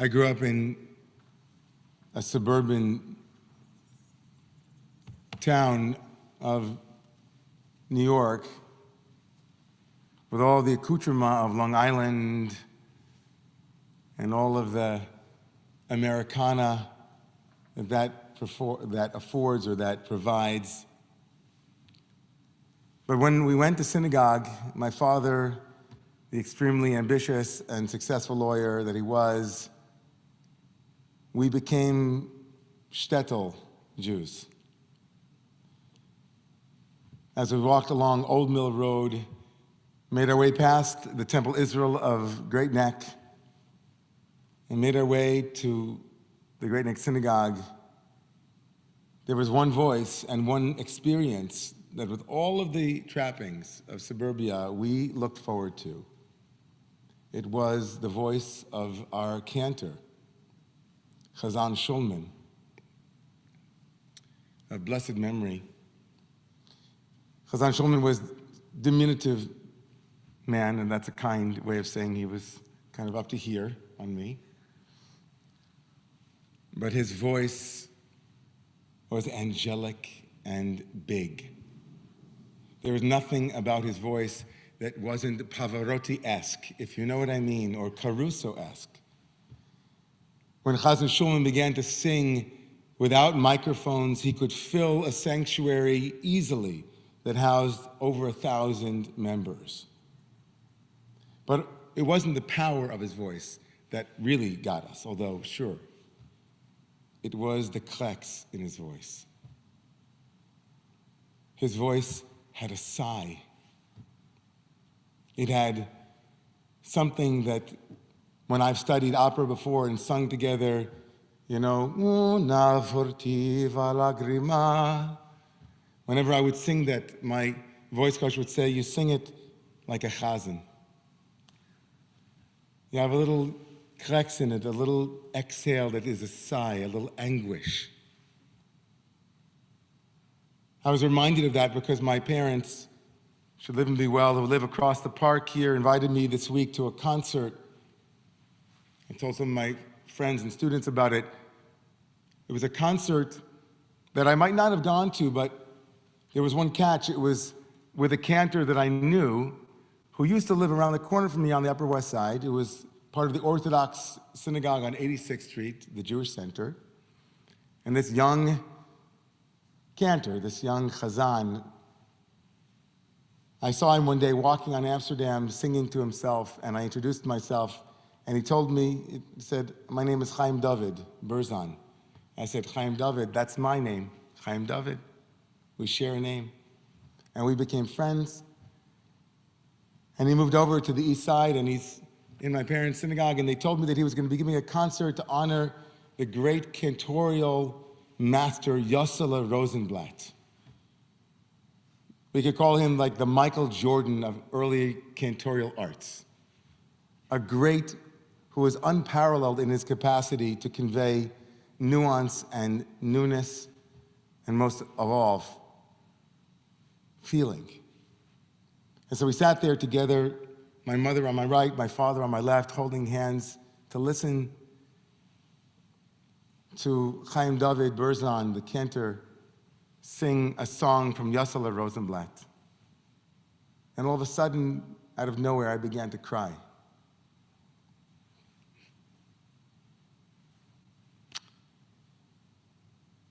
I grew up in a suburban town of New York with all the accoutrement of Long Island and all of the Americana that affords or that provides. But when we went to synagogue, my father, the extremely ambitious and successful lawyer that he was, we became shtetl Jews. As we walked along Old Mill Road, made our way past the Temple Israel of Great Neck, and made our way to the Great Neck Synagogue, there was one voice and one experience that with all of the trappings of suburbia we looked forward to. It was the voice of our Cantor, Chazan Shulman, of blessed memory. Chazan Shulman was diminutive man, and that's a kind way of saying he was kind of up to here on me. But his voice was angelic and big. There was nothing about his voice that wasn't Pavarotti-esque, if you know what I mean, or Caruso-esque. When Chazan Shulman began to sing without microphones, he could fill a sanctuary easily that housed over 1,000 members. But it wasn't the power of his voice that really got us, although sure, it was the kleks in his voice. His voice had a sigh. It had something that, when I've studied opera before and sung together, you know, una furtiva lagrima. Whenever I would sing that, my voice coach would say, you sing it like a chazan. You have a little kleks in it, a little exhale that is a sigh, a little anguish. I was reminded of that because my parents, should live and be well, who live across the park here, invited me this week to a concert. I told some of my friends and students about it. It was a concert that I might not have gone to, but there was one catch. It was with a cantor that I knew who used to live around the corner from me on the Upper West Side. It was part of the Orthodox synagogue on 86th Street, the Jewish Center. And this young cantor, this young chazan, I saw him one day walking on Amsterdam singing to himself, and I introduced myself, and he told me, he said, "My name is Chaim David Berzon." I said, "Chaim David, that's my name, Chaim David. We share a name." And we became friends. And he moved over to the east side, and he's in my parents' synagogue, and they told me that he was going to be giving a concert to honor the great cantorial master Yossele Rosenblatt. We could call him like the Michael Jordan of early cantorial arts. A great who was unparalleled in his capacity to convey nuance and newness, and most of all, feeling. And so we sat there together, my mother on my right, my father on my left, holding hands to listen to Chaim David Berzon, the cantor, sing a song from Yossele Rosenblatt. And all of a sudden, out of nowhere, I began to cry.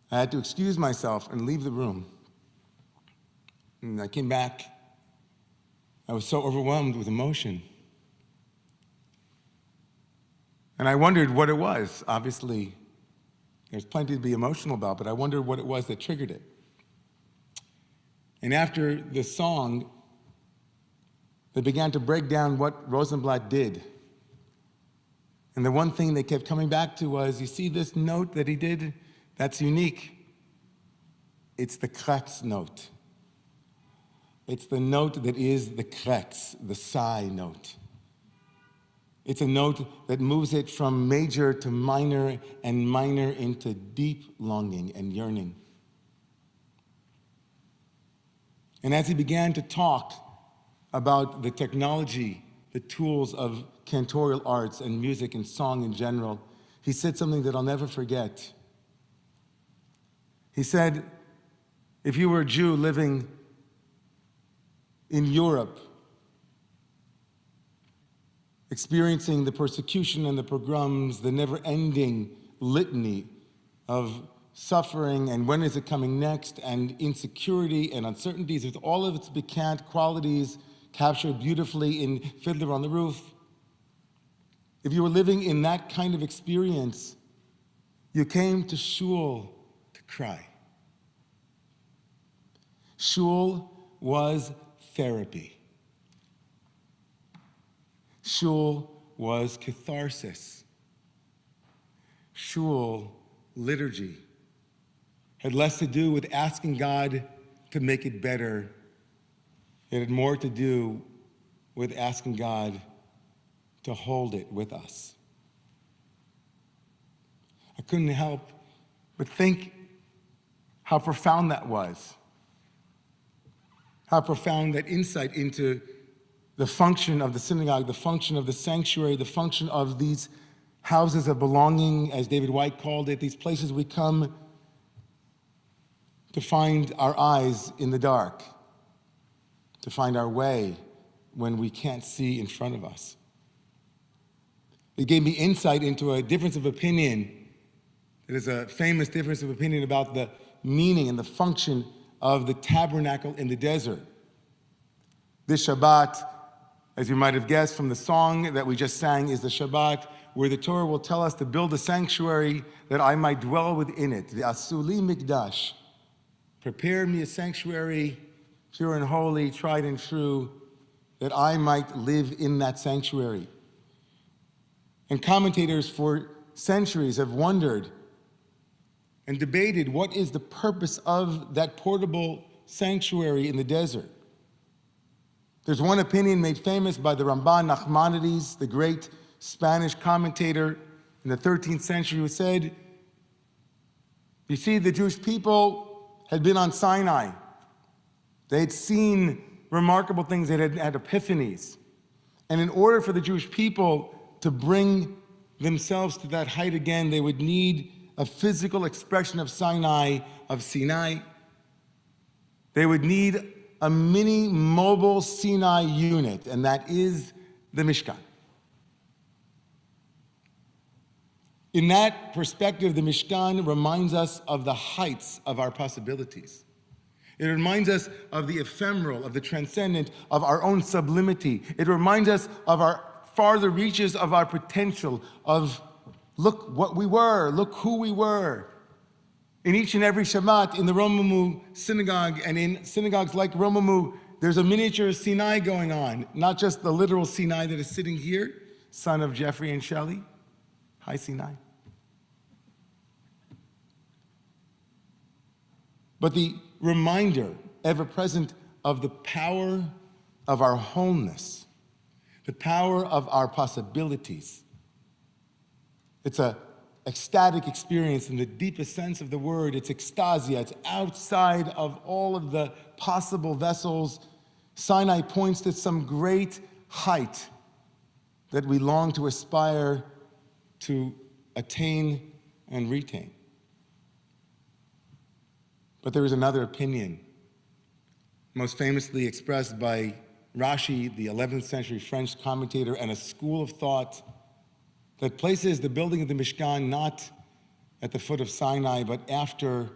I had to excuse myself and leave the room. And I came back. I was so overwhelmed with emotion. And I wondered what it was. Obviously, there's plenty to be emotional about, but I wondered what it was that triggered it. And after the song, they began to break down what Rosenblatt did. And the one thing they kept coming back to was, you see this note that he did? That's unique. It's the krex note. It's the note that is the krex, the sigh note. It's a note that moves it from major to minor and minor into deep longing and yearning. And as he began to talk about the technology, the tools of cantorial arts and music and song in general, he said something that I'll never forget. He said, if you were a Jew living in Europe, experiencing the persecution and the pogroms, the never-ending litany of suffering and when is it coming next, and insecurity and uncertainties with all of its piquant qualities captured beautifully in Fiddler on the Roof. If you were living in that kind of experience, you came to shul to cry. Shul was therapy. Shul was catharsis. Shul, liturgy, had less to do with asking God to make it better. It had more to do with asking God to hold it with us. I couldn't help but think how profound that was. How profound that insight into the function of the synagogue, the function of the sanctuary, the function of these houses of belonging, as David White called it, these places we come to find our eyes in the dark, to find our way when we can't see in front of us. It gave me insight into a difference of opinion. It is a famous difference of opinion about the meaning and the function of the tabernacle in the desert. This Shabbat, as you might have guessed from the song that we just sang, is the Shabbat where the Torah will tell us to build a sanctuary that I might dwell within it. The Asuli Mikdash. Prepare me a sanctuary, pure and holy, tried and true, that I might live in that sanctuary. And commentators for centuries have wondered and debated what is the purpose of that portable sanctuary in the desert. There's one opinion made famous by the Ramban Nachmanides, the great Spanish commentator in the 13th century, who said, you see, the Jewish people had been on Sinai. They had seen remarkable things. They had had epiphanies. And in order for the Jewish people to bring themselves to that height again, they would need a physical expression of Sinai. They would need a mini mobile Sinai unit, and that is the Mishkan. In that perspective, the Mishkan reminds us of the heights of our possibilities. It reminds us of the ephemeral, of the transcendent, of our own sublimity. It reminds us of our farther reaches of our potential, of look what we were, look who we were. In each and every Shabbat, in the Romemu synagogue, and in synagogues like Romemu, there's a miniature Sinai going on, not just the literal Sinai that is sitting here, son of Jeffrey and Shelley. Hi, Sinai. But the reminder, ever present, of the power of our wholeness, the power of our possibilities. It's an ecstatic experience in the deepest sense of the word. It's ecstasia. It's outside of all of the possible vessels. Sinai points to some great height that we long to aspire to attain and retain. But there is another opinion, most famously expressed by Rashi, the 11th century French commentator, and a school of thought that places the building of the Mishkan not at the foot of Sinai, but after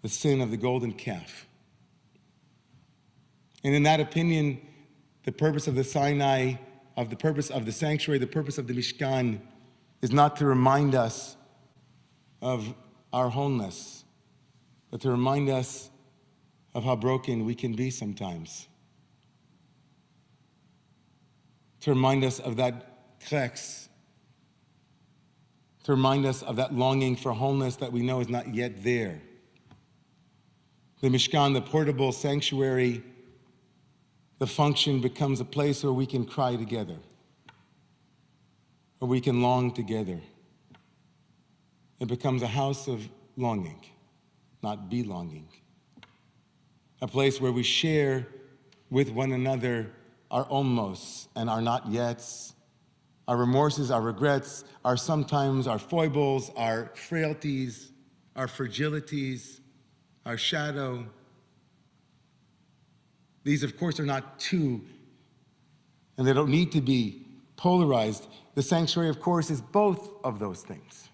the sin of the golden calf. And in that opinion, the purpose of the Sinai, of the purpose of the sanctuary, the purpose of the Mishkan, is not to remind us of our wholeness, but to remind us of how broken we can be sometimes. To remind us of that krex, to remind us of that longing for wholeness that we know is not yet there. The Mishkan, the portable sanctuary, the function becomes a place where we can cry together, where we can long together. It becomes a house of longing, not belonging. A place where we share with one another our almosts and our not yets, our remorses, our regrets, our sometimes, our foibles, our frailties, our fragilities, our shadow. These, of course, are not two, and they don't need to be polarized. The sanctuary, of course, is both of those things.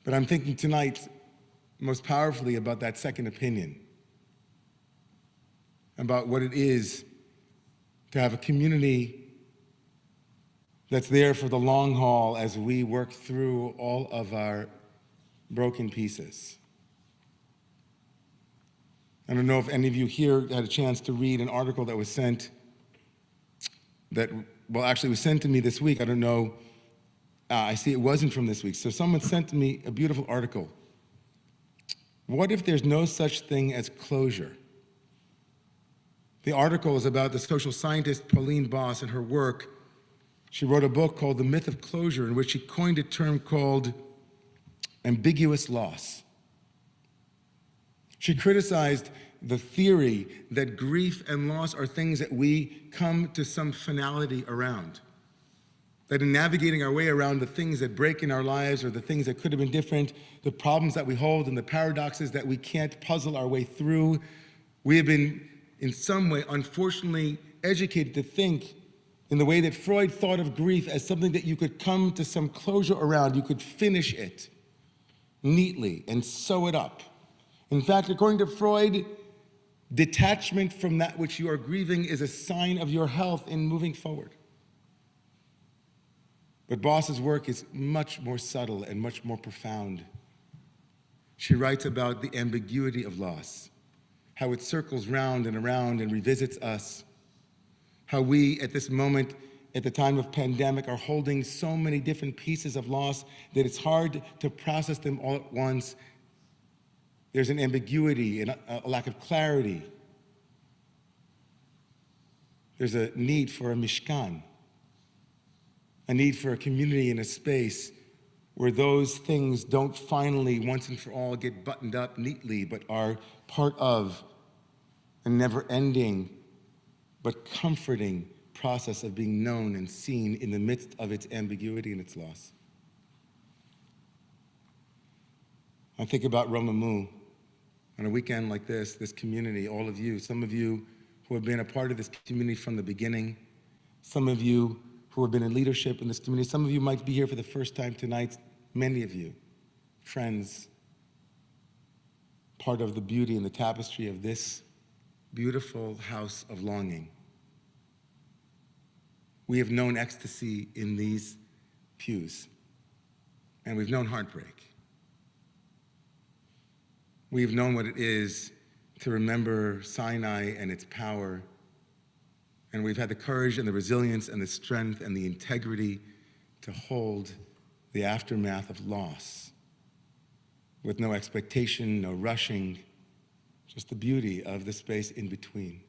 But I'm thinking tonight most powerfully about that second opinion, about what it is to have a community that's there for the long haul as we work through all of our broken pieces. I don't know if any of you here had a chance to read an article that was sent was sent to me this week. I don't know. I see it wasn't from this week. So someone sent to me a beautiful article. What if there's no such thing as closure? The article is about the social scientist Pauline Boss and her work. She wrote a book called The Myth of Closure, in which she coined a term called ambiguous loss. She criticized the theory that grief and loss are things that we come to some finality around. That in navigating our way around the things that break in our lives or the things that could have been different, the problems that we hold and the paradoxes that we can't puzzle our way through, we have been in some way, unfortunately, educated to think in the way that Freud thought of grief as something that you could come to some closure around, you could finish it neatly and sew it up. In fact, according to Freud, detachment from that which you are grieving is a sign of your health in moving forward. But Boss's work is much more subtle and much more profound. She writes about the ambiguity of loss, how it circles round and revisits us, how we, at this moment, at the time of pandemic, are holding so many different pieces of loss that it's hard to process them all at once. There's an ambiguity and a lack of clarity. There's a need for a mishkan, a need for a community and a space where those things don't finally, once and for all, get buttoned up neatly, but are part of a never-ending, but comforting process of being known and seen in the midst of its ambiguity and its loss. I think about Romemu. On a weekend like this community, all of you, some of you who have been a part of this community from the beginning, some of you who have been in leadership in this community, some of you might be here for the first time tonight, many of you, friends, part of the beauty and the tapestry of this beautiful house of longing. We have known ecstasy in these pews, and we've known heartbreak. We've known what it is to remember Sinai and its power, and we've had the courage and the resilience and the strength and the integrity to hold the aftermath of loss with no expectation, no rushing, just the beauty of the space in between.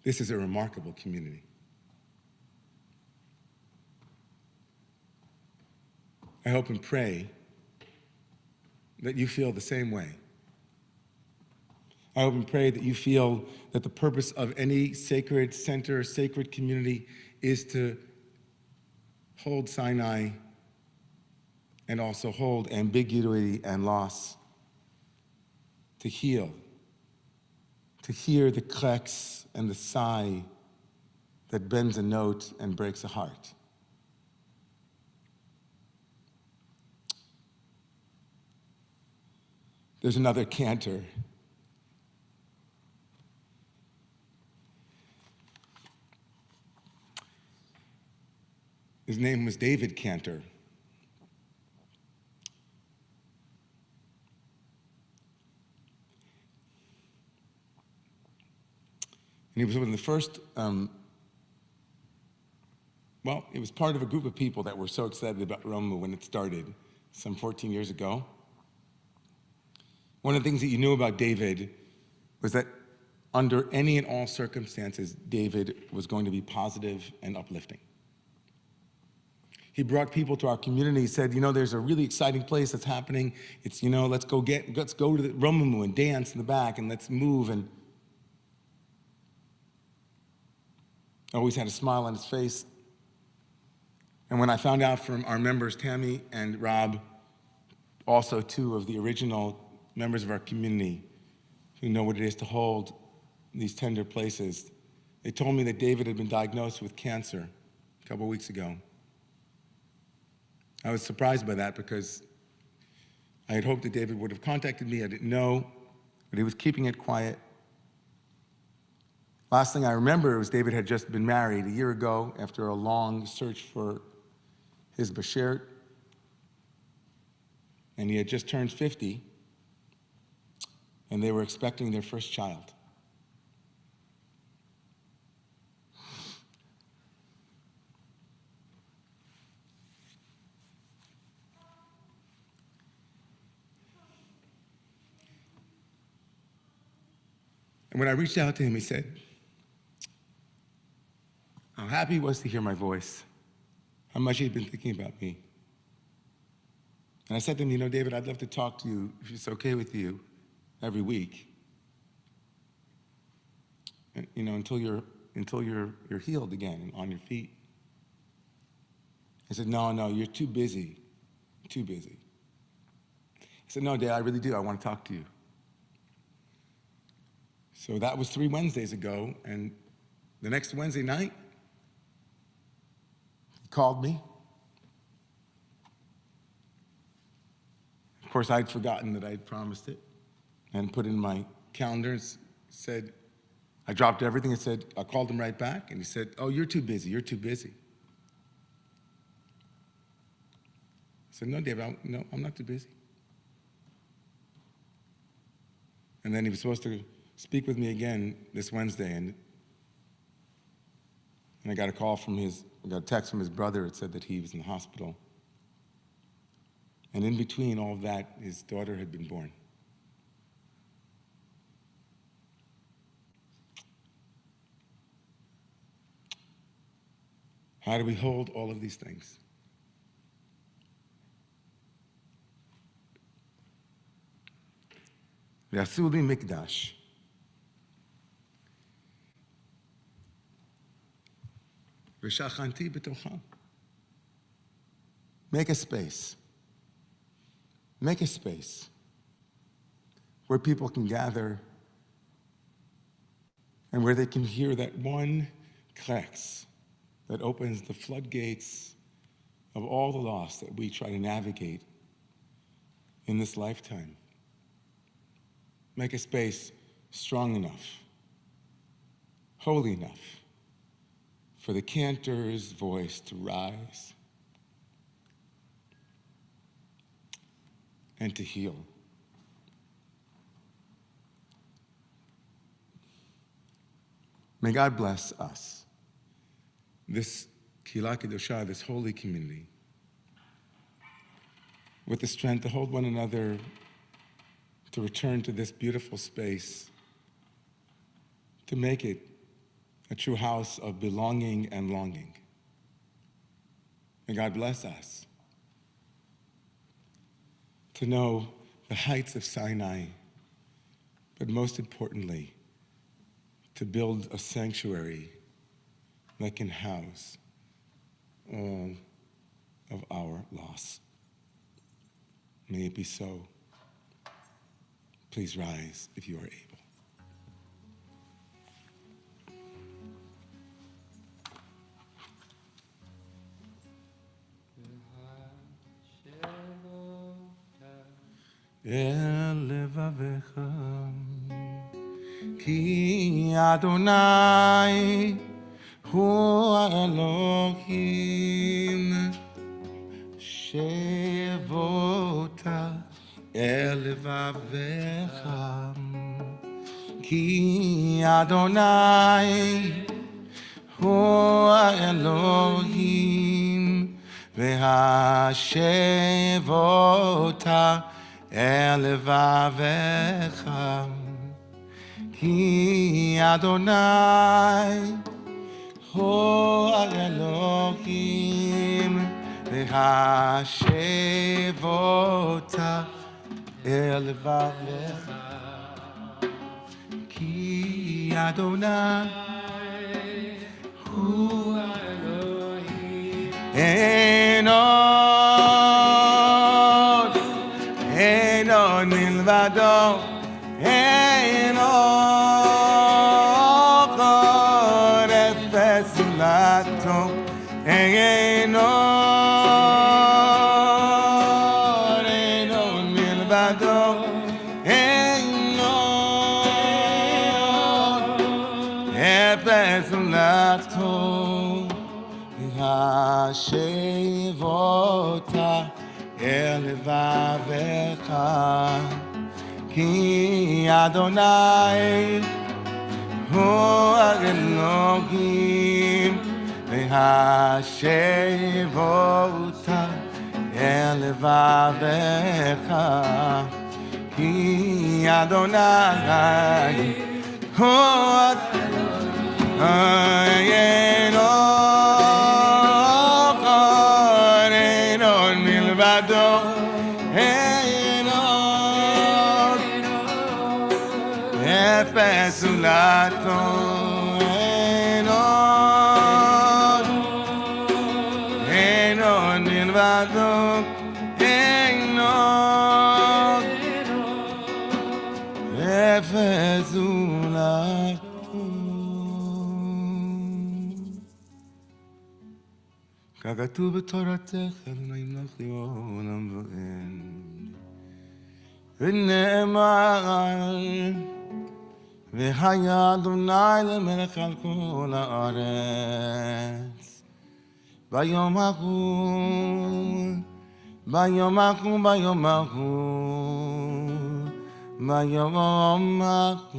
This is a remarkable community. I hope and pray that you feel the same way. I hope and pray that you feel that the purpose of any sacred center, sacred community is to hold Sinai and also hold ambiguity and loss, to heal, to hear the kleks and the sigh that bends a note and breaks a heart. There's another Cantor. His name was David Cantor. And he was one of the first, he was part of a group of people that were so excited about Romemu when it started some 14 years ago. One of the things that you knew about David was that under any and all circumstances, David was going to be positive and uplifting. He brought people to our community. He said, there's a really exciting place that's happening. It's, let's go to the Romemu and dance in the back and let's move. And always had a smile on his face. And when I found out from our members, Tammy and Rob, also two of the original members of our community who know what it is to hold these tender places, they told me that David had been diagnosed with cancer a couple of weeks ago. I was surprised by that because I had hoped that David would have contacted me. I didn't know, but he was keeping it quiet. Last thing I remember was David had just been married a year ago after a long search for his bashert, and he had just turned 50, and they were expecting their first child. And when I reached out to him, he said how happy he was to hear my voice, how much he'd been thinking about me. And I said to him, David, I'd love to talk to you, if it's okay with you, every week. And, until you're healed again and on your feet. I said, no, you're too busy, too busy. I said, no, Dad, I really do. I want to talk to you. So that was 3 Wednesdays ago, and the next Wednesday night, he called me. Of course, I'd forgotten that I'd promised it and put it in my calendar and said, I dropped everything and said, I called him right back, and he said, oh, you're too busy, you're too busy. I said, no, David, I'm not too busy. And then he was supposed to speak with me again this Wednesday, and I got a text from his brother. It said that he was in the hospital. And in between all of that, his daughter had been born. How do we hold all of these things? V'asuli mikdash. V'shachanti b'tocham. Make a space. Make a space where people can gather and where they can hear that one klex that opens the floodgates of all the loss that we try to navigate in this lifetime. Make a space strong enough, holy enough, for the Cantor's voice to rise and to heal. May God bless us, this Kehillah Kedoshah, this holy community, with the strength to hold one another, to return to this beautiful space, to make it a true house of belonging and longing. May God bless us to know the heights of Sinai, but most importantly, to build a sanctuary that can house all of our loss. May it be so. Please rise if you are able. El levavecha ki Adonai hu Elohim shevota el levavecha ki Adonai hu Elohim v'hashevota el levavecha ki Adonai hu Elohim v'hashevota el levavecha ki Adonai hu Elohim Enon milvado Enon efes zulato Enon milvado Enon efes zulato Hashevota el levavecha ki Adonai hu Elohim v'hashevota el levavecha ki Adonai hu Enon milvado Enon efes zulato Enon milvado Enon efes zulato. ככתוב בתורתך, אדוני ימלוך לי עולם ועד. ונאמר, והיה אדוני למלך על כל הארץ. ביום ההוא, ביום ההוא, ביום ההוא, ביום ההוא,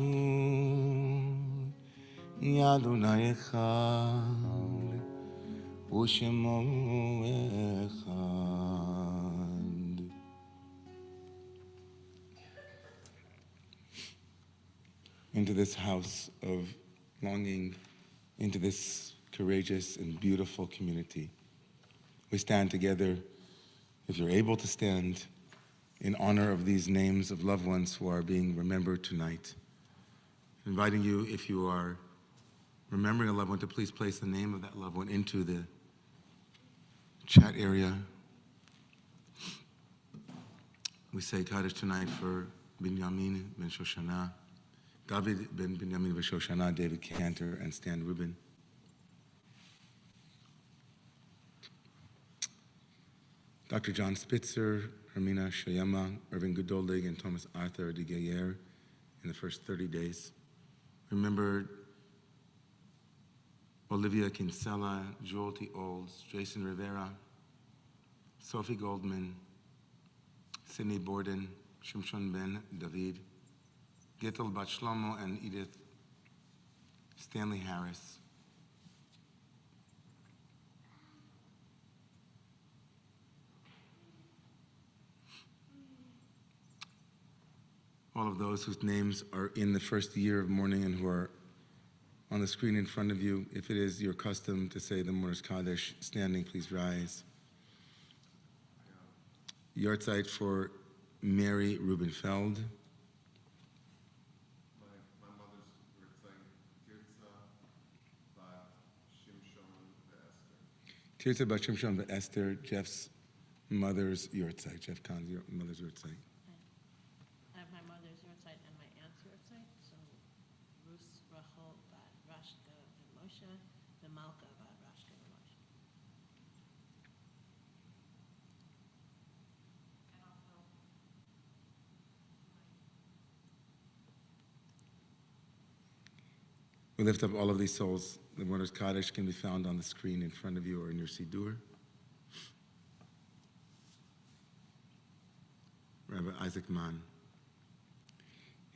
יהיה אדוני אחד. ושמו אחד. Into this house of longing, into this courageous and beautiful community. We stand together, if you're able to stand, in honor of these names of loved ones who are being remembered tonight. Inviting you, if you are remembering a loved one, to please place the name of that loved one into the chat area. We say Kaddish tonight for Binyamin ben Shoshana, David ben Binyamin ben Shoshana, David Cantor, and Stan Rubin. Dr. John Spitzer, Hermina Shayama, Irving Goodoldig, and Thomas Arthur de Gayer in the first 30 days. Remember Olivia Kinsella, Joel T. Olds, Jason Rivera, Sophie Goldman, Sidney Borden, Shimshon Ben David, Gittel Bat Shlomo, and Edith Stanley Harris. All of those whose names are in the first year of mourning and who are on the screen in front of you, if it is your custom to say the Mourner's Kaddish, standing, please rise. Yortzeit for Mary Rubenfeld. My mother's Yortzeit, Tirza Bat Shimshon Tirza Bat Shimshon Esther. Esther, Jeff's mother's Yortzeit, Jeff Kahn's mother's Yortzeit. I have my mother's Yortzeit and my aunt's Yortzeit. So, Rus Rachel Bat Rashka Moshe, the Malka Bat Rashka Moshe. We lift up all of these souls. The Mourner's Kaddish can be found on the screen in front of you or in your Siddur. Rabbi Isaac Mann.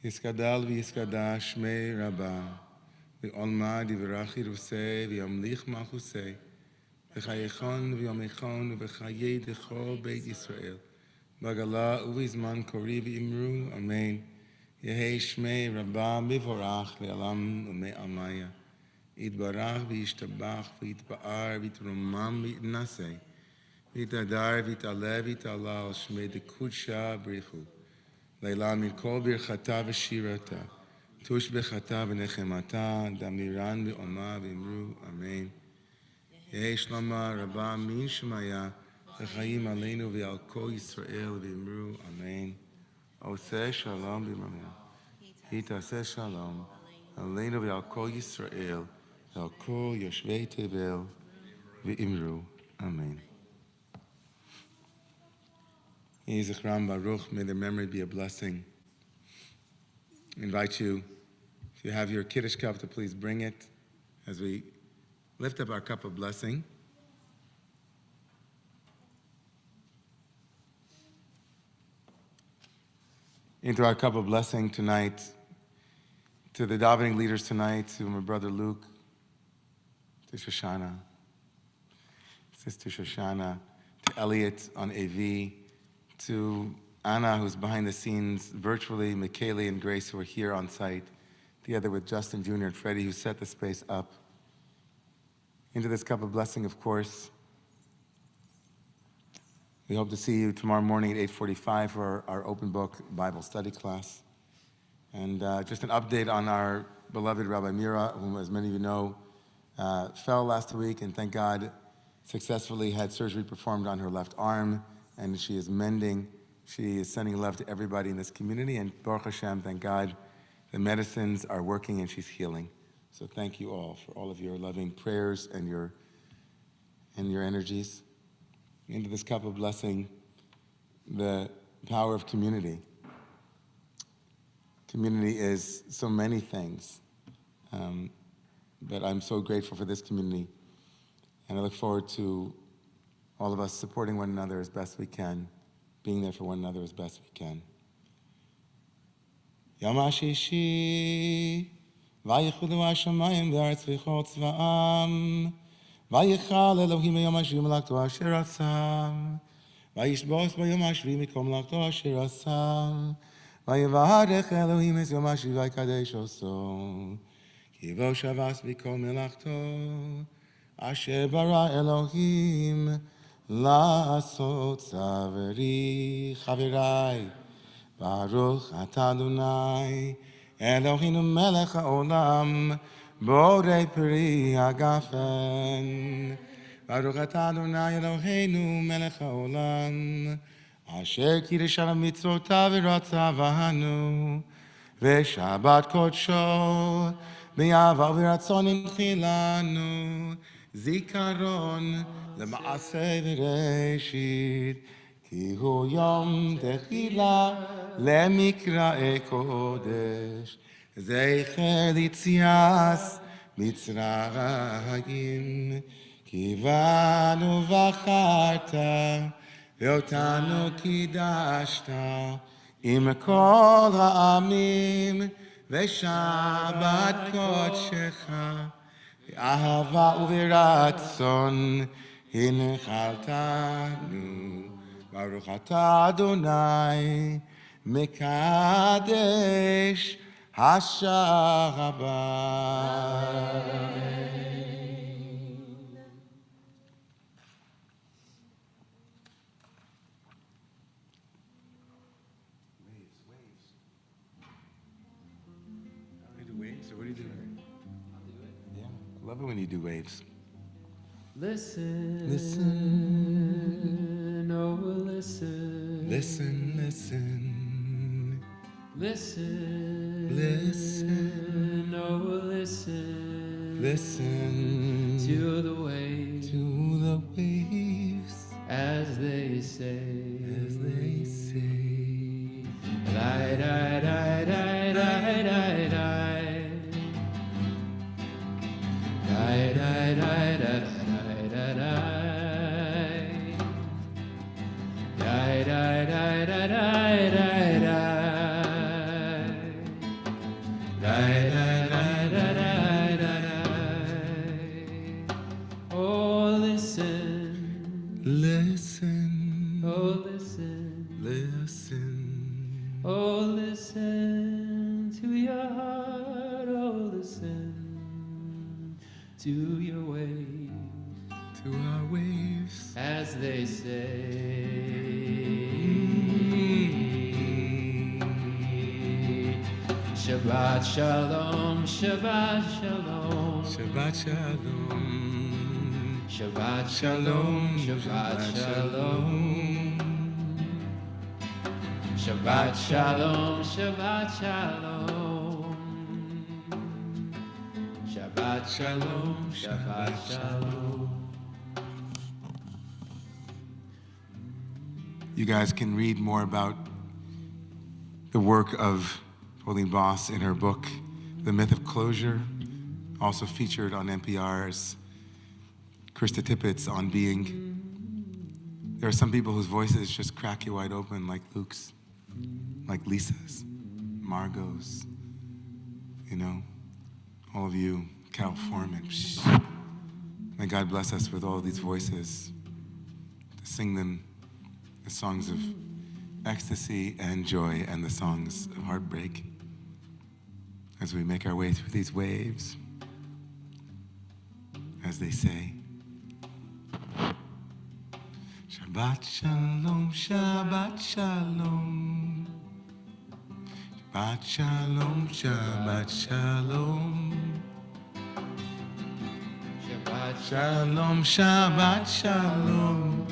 Yiskadal v'yiskadash mei Rabba v'olma divrachi rusei v'yamlich malchusei v'chayechon v'yamechon v'chayei dechol beit Yisrael b'gala uvizman kori v'imru amen. Yehei shmei Rabba mivorach v'alam u'mei amaya yitbarach v'yishtabach v'yitba'ar v'yitromam v'yitnasei v'yitadar v'yitale v'yitala al shmei dekudsha brichu Leila min kol birchata v'shirata tush bechata v'nechemata damiran v'oma v'imru amen. Yehei shlama Rabba min shemaya v'chayim aleinu v'al kol Yisrael v'imru amen. Oseh shalom b'mamah. Hitaseh shalom. Aleinu v'al kol Yisrael v'al kol yoshvei tevel v'imru amen. Yehei zichram baruch. May their memory be a blessing. I invite you, if you have your Kiddush cup, to please bring it as we lift up our cup of blessing. Into our cup of blessing tonight, to the davening leaders tonight, to my brother Luke, to Shoshana, Sister Shoshana, to Elliot on AV, to Anna, who's behind the scenes virtually, McKaylee and Grace, who are here on site, together with Justin Jr. and Freddie, who set the space up. Into this cup of blessing, of course. We hope to see you tomorrow morning at 8:45 for our open book Bible study class. And just an update on our beloved Rabbi Mira, whom, as many of you know, fell last week, and thank God successfully had surgery performed on her left arm, and she is mending. She is sending love to everybody in this community, and Baruch Hashem, thank God, the medicines are working and she's healing. So thank you all for all of your loving prayers and your energies. Into this cup of blessing, the power of community. Community is so many things, but I'm so grateful for this community, and I look forward to all of us supporting one another as best we can, being there for one another as best we can. Yom HaShishi, Vayichudu HaShamayim v'Haaretz v'chol tzva'am, Vayichal Elohim Yom HaShivi Melachto Asher Asam, Vayishbos B'Yom HaShivi Mikol Melachto Asher Asam, Vayivarech Elohim Es Yom HaShivi Vayikadesh Oso, Ki Bo Shavas Mikol Melachto Asher Bara Elohim La'asot Zaveri Chavirai Baruch Atah Adonai Eloheinu Melech HaOlam Borei Peri Hagafen. Baruch atah Adonai Eloheinu melech haolam. Asher kiddush al mitzvotav v'ratzav v'hanu. V'shabbat kodsho. B'yava v'ratzon imchilanu. Zikaron למעשה בראשית, כי הוא יום תחילה למקראי קודש, זכר ליציאת מצרים, כי בנו בחרת, ואותנו קידשת, עם כל העמים, ושבת קודשך. באהבה וברצון הנחלתנו, ברוך אתה אדוני מקדש השבת. Waves, or what are you doing? Yeah, I love it when you do waves. Listen, Listen, oh listen, listen, listen, listen, listen, oh listen, listen to the waves, to the waves as they say, die, die, die, die, die, die, die. Die, die, die, die, die, die, die. Die, die, die, die, die, die, die. Die, die, die, die, die, die. Oh, listen. listen, Oh, listen. listen, Oh, listen to your heart. Oh, listen to your waves, to our waves, as they say. Shabbat shalom, Shabbat shalom, Shabbat shalom, Shabbat shalom, Shabbat shalom, Shabbat shalom, Shabbat shalom, Shabbat shalom, Shabbat shalom. You guys can read more about the work of Pauline Boss in her book, The Myth of Closure, also featured on NPR's Krista Tippett's On Being. There are some people whose voices just crack you wide open, like Luke's, like Lisa's, Margot's, you know, all of you, Cal Foreman. May God bless us with all these voices to sing them the songs of ecstasy and joy and the songs of heartbreak as we make our way through these waves, as they say. Shabbat shalom, Shabbat shalom. Shabbat shalom, Shabbat shalom. Shabbat Shalom, Shabbat shalom.